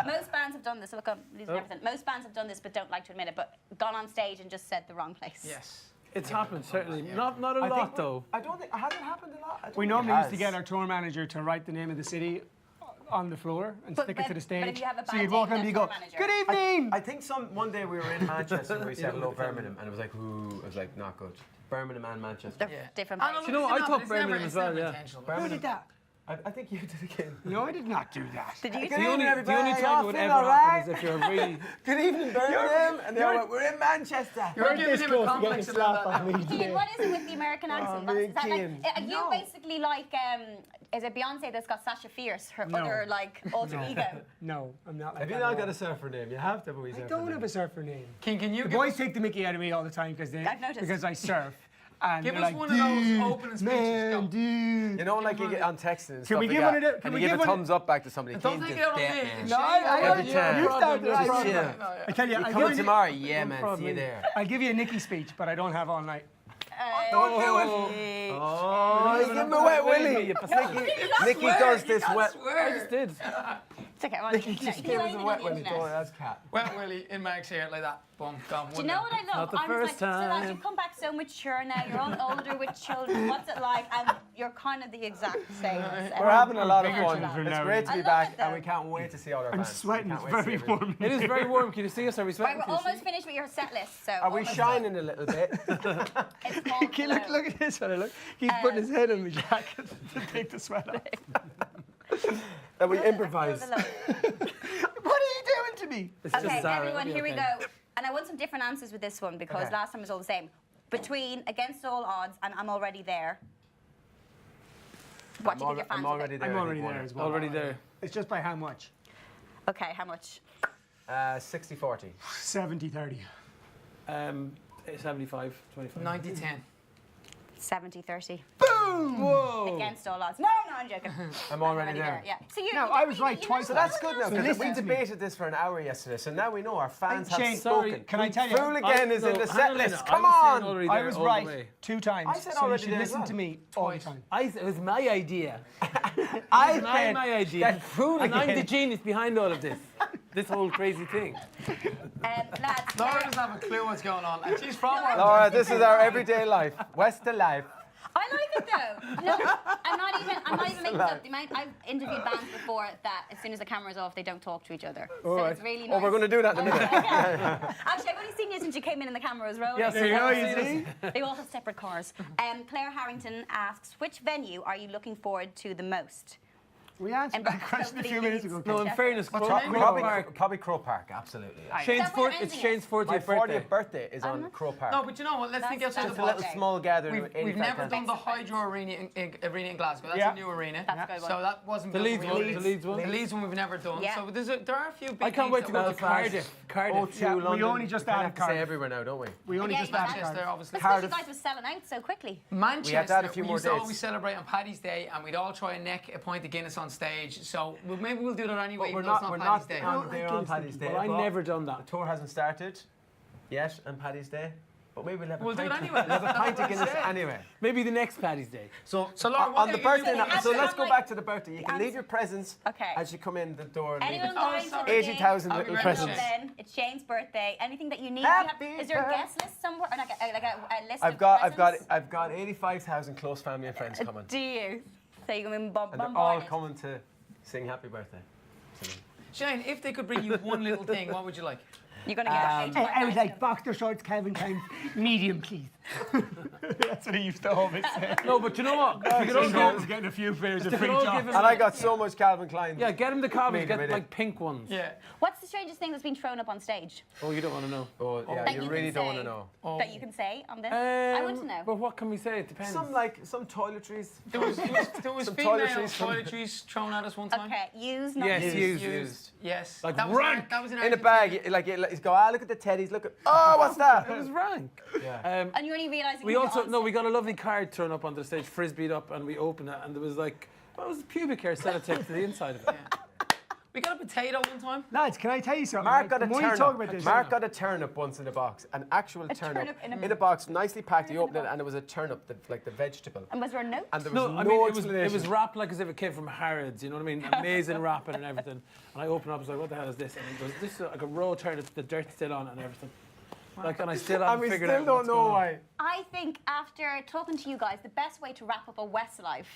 most bands have done this. Look, I'm losing everything. Most bands have done this, but don't like to admit it. But gone on stage and just said the wrong place. Yes. It's happened certainly, not a I think lot though. I don't think, has it happened a lot? I don't We think it normally used to has. get our tour manager to write the name of the city on the floor and But- stick it to the but stage. if you have a So bad you'd day, walk you in and you have go, a tour manager. "Good evening." I think one day we were in Manchester and we said hello Birmingham and it was like, ooh, it was like not good. Birmingham and Manchester. They're Yeah. different I places. don't know, You know, I it's thought it's Birmingham never- as well, it's never yeah. intentional. Who did that? I think you did again. No, I did not do that. Did you? Good The evening, only everybody. time Y'all it would feel ever all happen right? is if you're really. Good evening, Birmingham. And they all went, we're in Manchester. You're giving him a complex about that. Ian, what is it with the American accent? me Is that like, Ian. are you basically like, is it Beyonce that's got Sasha Fierce, her No. other like alter ego? No, I'm not like Have that you at not all. got a surfer name? You have to have a wee surfer I don't name. have a surfer name. Can you The give boys us, take the mickey out of me all the time I've noticed. because I surf. And give they're us like, one of those "Dude, opening speeches? man, Go. dude. You know, like you get on text and stuff we like give that, one of the- can and we you give give a one of- thumbs up back to somebody. Don't Keane take did it out on that, me. man. No, I Every you time. started Just right. chill. I tell you, You I'll coming give you, tomorrow? Yeah, No man. problem. See you there. I'll give you a Nicky speech, but I don't have all night. Don't do it. Oh, you give him a wet willy. Nicky does this wet. I just did. It's okay. Well, Nicky you just do gave us a anything wet on the willy. internet. Don't worry, that's cat. Wet Willie in Mark's hair like that. Boom, gone. Do you know what I love? Not the I was like, first so lads, time. you've come back so mature now. You're all older with children. What's it like? And you're kind of the exact same. as We're having a lot of bigger fun. children It's now. great to I be love back, it, though. and we can't wait to see all our I'm bands. sweating. We It's can't wait to very see everything. warm. It is very warm. Can you see us? Are we sweating? Right, we're Can you see? almost finished with your set list. So Are we almost shining a little bit? It's called Okay, look at this fella. Look, he's putting his head on my jacket to take the sweat off. That we I feel improvise. the love. What are you doing to me? It's just Okay, Zara, everyone, it'll be here we okay. go. And I want some different answers with this one because Okay. last time was all the same. Between Against All Odds and I'm Already There. What do you think your fans I'm will already pick? there. I'm I already think, there one. as well. Already there. It's just by how much? Okay, how much? 60-40. 70-30. 75, 25. 90-10. 70-30. Whoa! Against all odds. No, I'm joking. I'm already there. Yeah. So you. No, you I don't was really- right you twice. know So that's good now, So because listen we to me. debated this for an hour yesterday, so now we know our fans have Shane, spoken. can I tell you? Fool again is in the set list. Come I on! was right 2 times. I said so you already should there as listen well. to me all the time. It was my idea. I It was my idea. that fool And I'm the again. genius behind all of this. This whole crazy thing. Lads, Laura doesn't have a clue what's going on, and she's from Ireland. Laura, this is our everyday life. Westlife. I like it though. No, I'm not even making up. The amount I've interviewed bands before that as soon as the camera's off, they don't talk to each other. So right. it's really Oh, nice. we're going to do that in a minute. Actually, I've only seen you since you came in and the camera was rolling. Yes, so there you go, that's- you see? They all have separate cars. Claire Harrington asks, which venue are you looking forward to the most? We answered that question a few minutes ago. No, in fairness, Crow Park. Probably Crow Park, absolutely. It's Shane's 40th My birthday. 40th birthday is on Crow Park. No, but you know what? Let's think outside That's the It's a box. little Okay. small gathering with We've never 85,000. done the Hydro Arena in Glasgow. That's Yeah. a new arena. That's a good one. So that wasn't The built Leeds for one. real. The Leeds one. The Leeds one we've never done. Yeah. So there are a few big I can't leagues wait to that go we'll to do. Cardiff. Cardiff. Yeah, London. we only just We added have to say Cardiff. everywhere now, don't we? We only Yeah, just you added got Manchester, Cardiff. obviously. Especially you Cardiff. guys were selling out so quickly. Manchester, We had to add a few we more used to dates. always celebrate on Paddy's Day, and we'd all try and neck a pint of Guinness on stage. So maybe we'll do that anyway. But even though it's not Paddy's Day. on there on Paddy's Day. Well, I but never done The that. tour hasn't started yet on Paddy's Day, but maybe we'll have a We'll do pint. it anyway. We'll have a That's pint what of Guinness I said. anyway. Maybe the next Paddy's Day. So, Laura, what on the day are you birthday looking night, at? so let's go Like- back to the birthday. You can I'm- leave your presents Okay. as you come in the door. And leave Anyone it. dying sorry. for the day? 80,000 I'll be little ready. presents. Then it's Shane's birthday. Anything that you need? Happy Is there a birthday. guest list somewhere, or like a list I've of got presents? 85,000 close family and friends coming, Do you? So you're going to be and they're all bombarded. coming to sing happy birthday. to me. Shane, if they could bring you one little thing, what would you like? You're going to get I was 85,000. like, boxer shorts, Calvin Klein, medium, please. That's what he used to always say. No, but you know what? If you could all I was give, getting a few pairs of if you free could all tops. give him, And I got so much Calvin Klein. yeah, get him the Calvins. Medium, Get medium. like pink ones. Yeah. What's the strangest thing that's been thrown up on stage Oh, you don't want to know. Oh, yeah, That you you really can don't want to say. know. that you can say on this? I want to know. But what can we say? It depends. Some toiletries. There was Some female toiletries from- toiletries thrown at us one time. Okay, use not Yes, use. used. Yes. Like that was rank that was in In a bag, like you go, look at the teddies, look at, oh, what's that? It was rank. Yeah. And you only realise We also we got a lovely card thrown up onto the stage, frisbeed up, and we opened it, and there was like, what was pubic hair sellotape to the inside of it. We got a potato one time. Lads, can I tell you something? Mark Like, got a the more you talk about turnip. this, Mark got a turnip once in a box, an actual turnip turnip in a- in a box, nicely packed. You opened it, and it was a turnip, like the vegetable. And was there a note? And there was No, no, I mean it explanation. was wrapped like as if it came from Harrods. You know what I mean? Amazing wrapping and everything. And I opened it up, I was like, "What the hell is this?" And it goes, "This is like a raw turnip, the dirt's still on it and everything." Like, and I still and haven't we figured still out don't what's know going on. why. I think after talking to you guys, the best way to wrap up a Westlife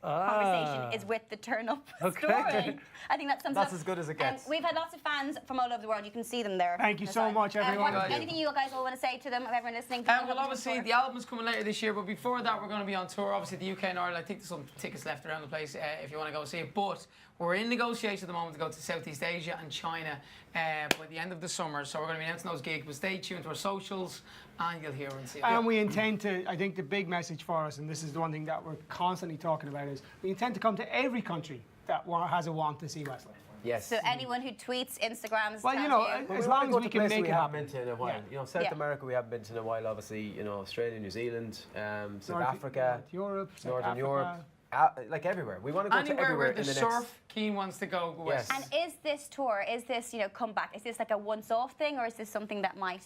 conversation is with the turn-up Okay. story. I think that sums That's up. as good as it gets. We've had lots of fans from all over the world. You can see them there. Thank you on the so side. much, everyone. Anything you guys all want to say to them, of everyone listening? Well, obviously, the album's coming later this year, but before that, we're going to be on tour. Obviously, the UK and Ireland. I think there's some tickets left around the place if you want to go see it. But we're in negotiation at the moment to go to Southeast Asia and China by the end of the summer. So we're going to be announcing those gigs. But stay tuned to our socials, and you'll hear and see. And we intend to, I think the big message for us, and this is the one thing that we're constantly talking about, is we intend to come to every country that has a want to see Westlife. Yes. So anyone who tweets, Instagrams, Well, you tells know, you. as wanna long as go we to can places make we it haven't happen. been to in a while. Yeah. You know, South Yeah. America we haven't been to in a while. Obviously, you know, Australia, New Zealand, South North- Africa, North Europe, South Northern Africa. Europe, like everywhere. We want to go to Anywhere everywhere where the in the surf next. keen wants to go west. Yes. And is this tour, is this, comeback, is this like a once-off thing, or is this something that might...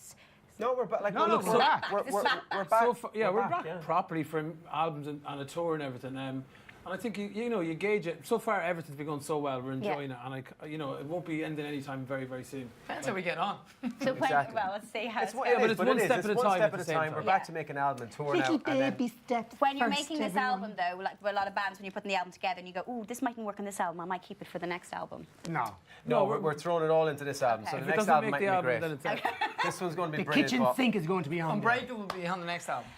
No, we're back. Like, No, no, look, we're back. We're back. back. So far, yeah, we're back yeah. properly for albums and a tour and everything. And I think you gauge it. So far, everything's been going so well. We're enjoying it, and it won't be ending anytime very, very soon. Depends how we get on. So when, Exactly. well, let's see how It's it's one, going. but it is, it's but one it is. step It's at a one time step at at the a same time. We're time. back Yeah. to make an album and tour now. And then, steps. When you're making this album, though, like with a lot of bands, when you're putting the album together and you go, ooh, this mightn't work on this album, I might keep it for the next album. No. no, we're throwing it all into this album. So Okay. the If it next doesn't album make might the be album, great. then it's out. This one's going to be The brilliant. kitchen but sink is going to be on. Unbreakable will be on the next album.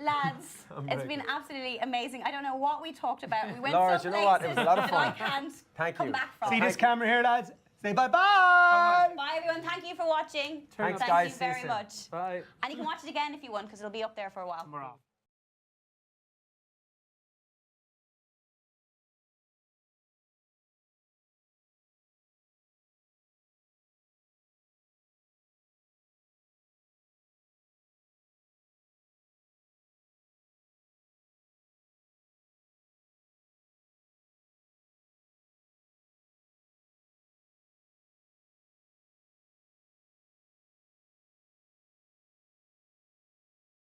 Lads, it's been absolutely amazing. I don't know what we talked about. We went Laura, some do you know what? It places was a lot of that I fun. can't Thank come you. back from. See this Thank you. camera here, lads? Say bye-bye. Bye, everyone. Thank you for watching. Thanks, Thank guys. you See you very soon. much. Bye. And you can watch it again if you want, because it'll be up there for a while. We're off.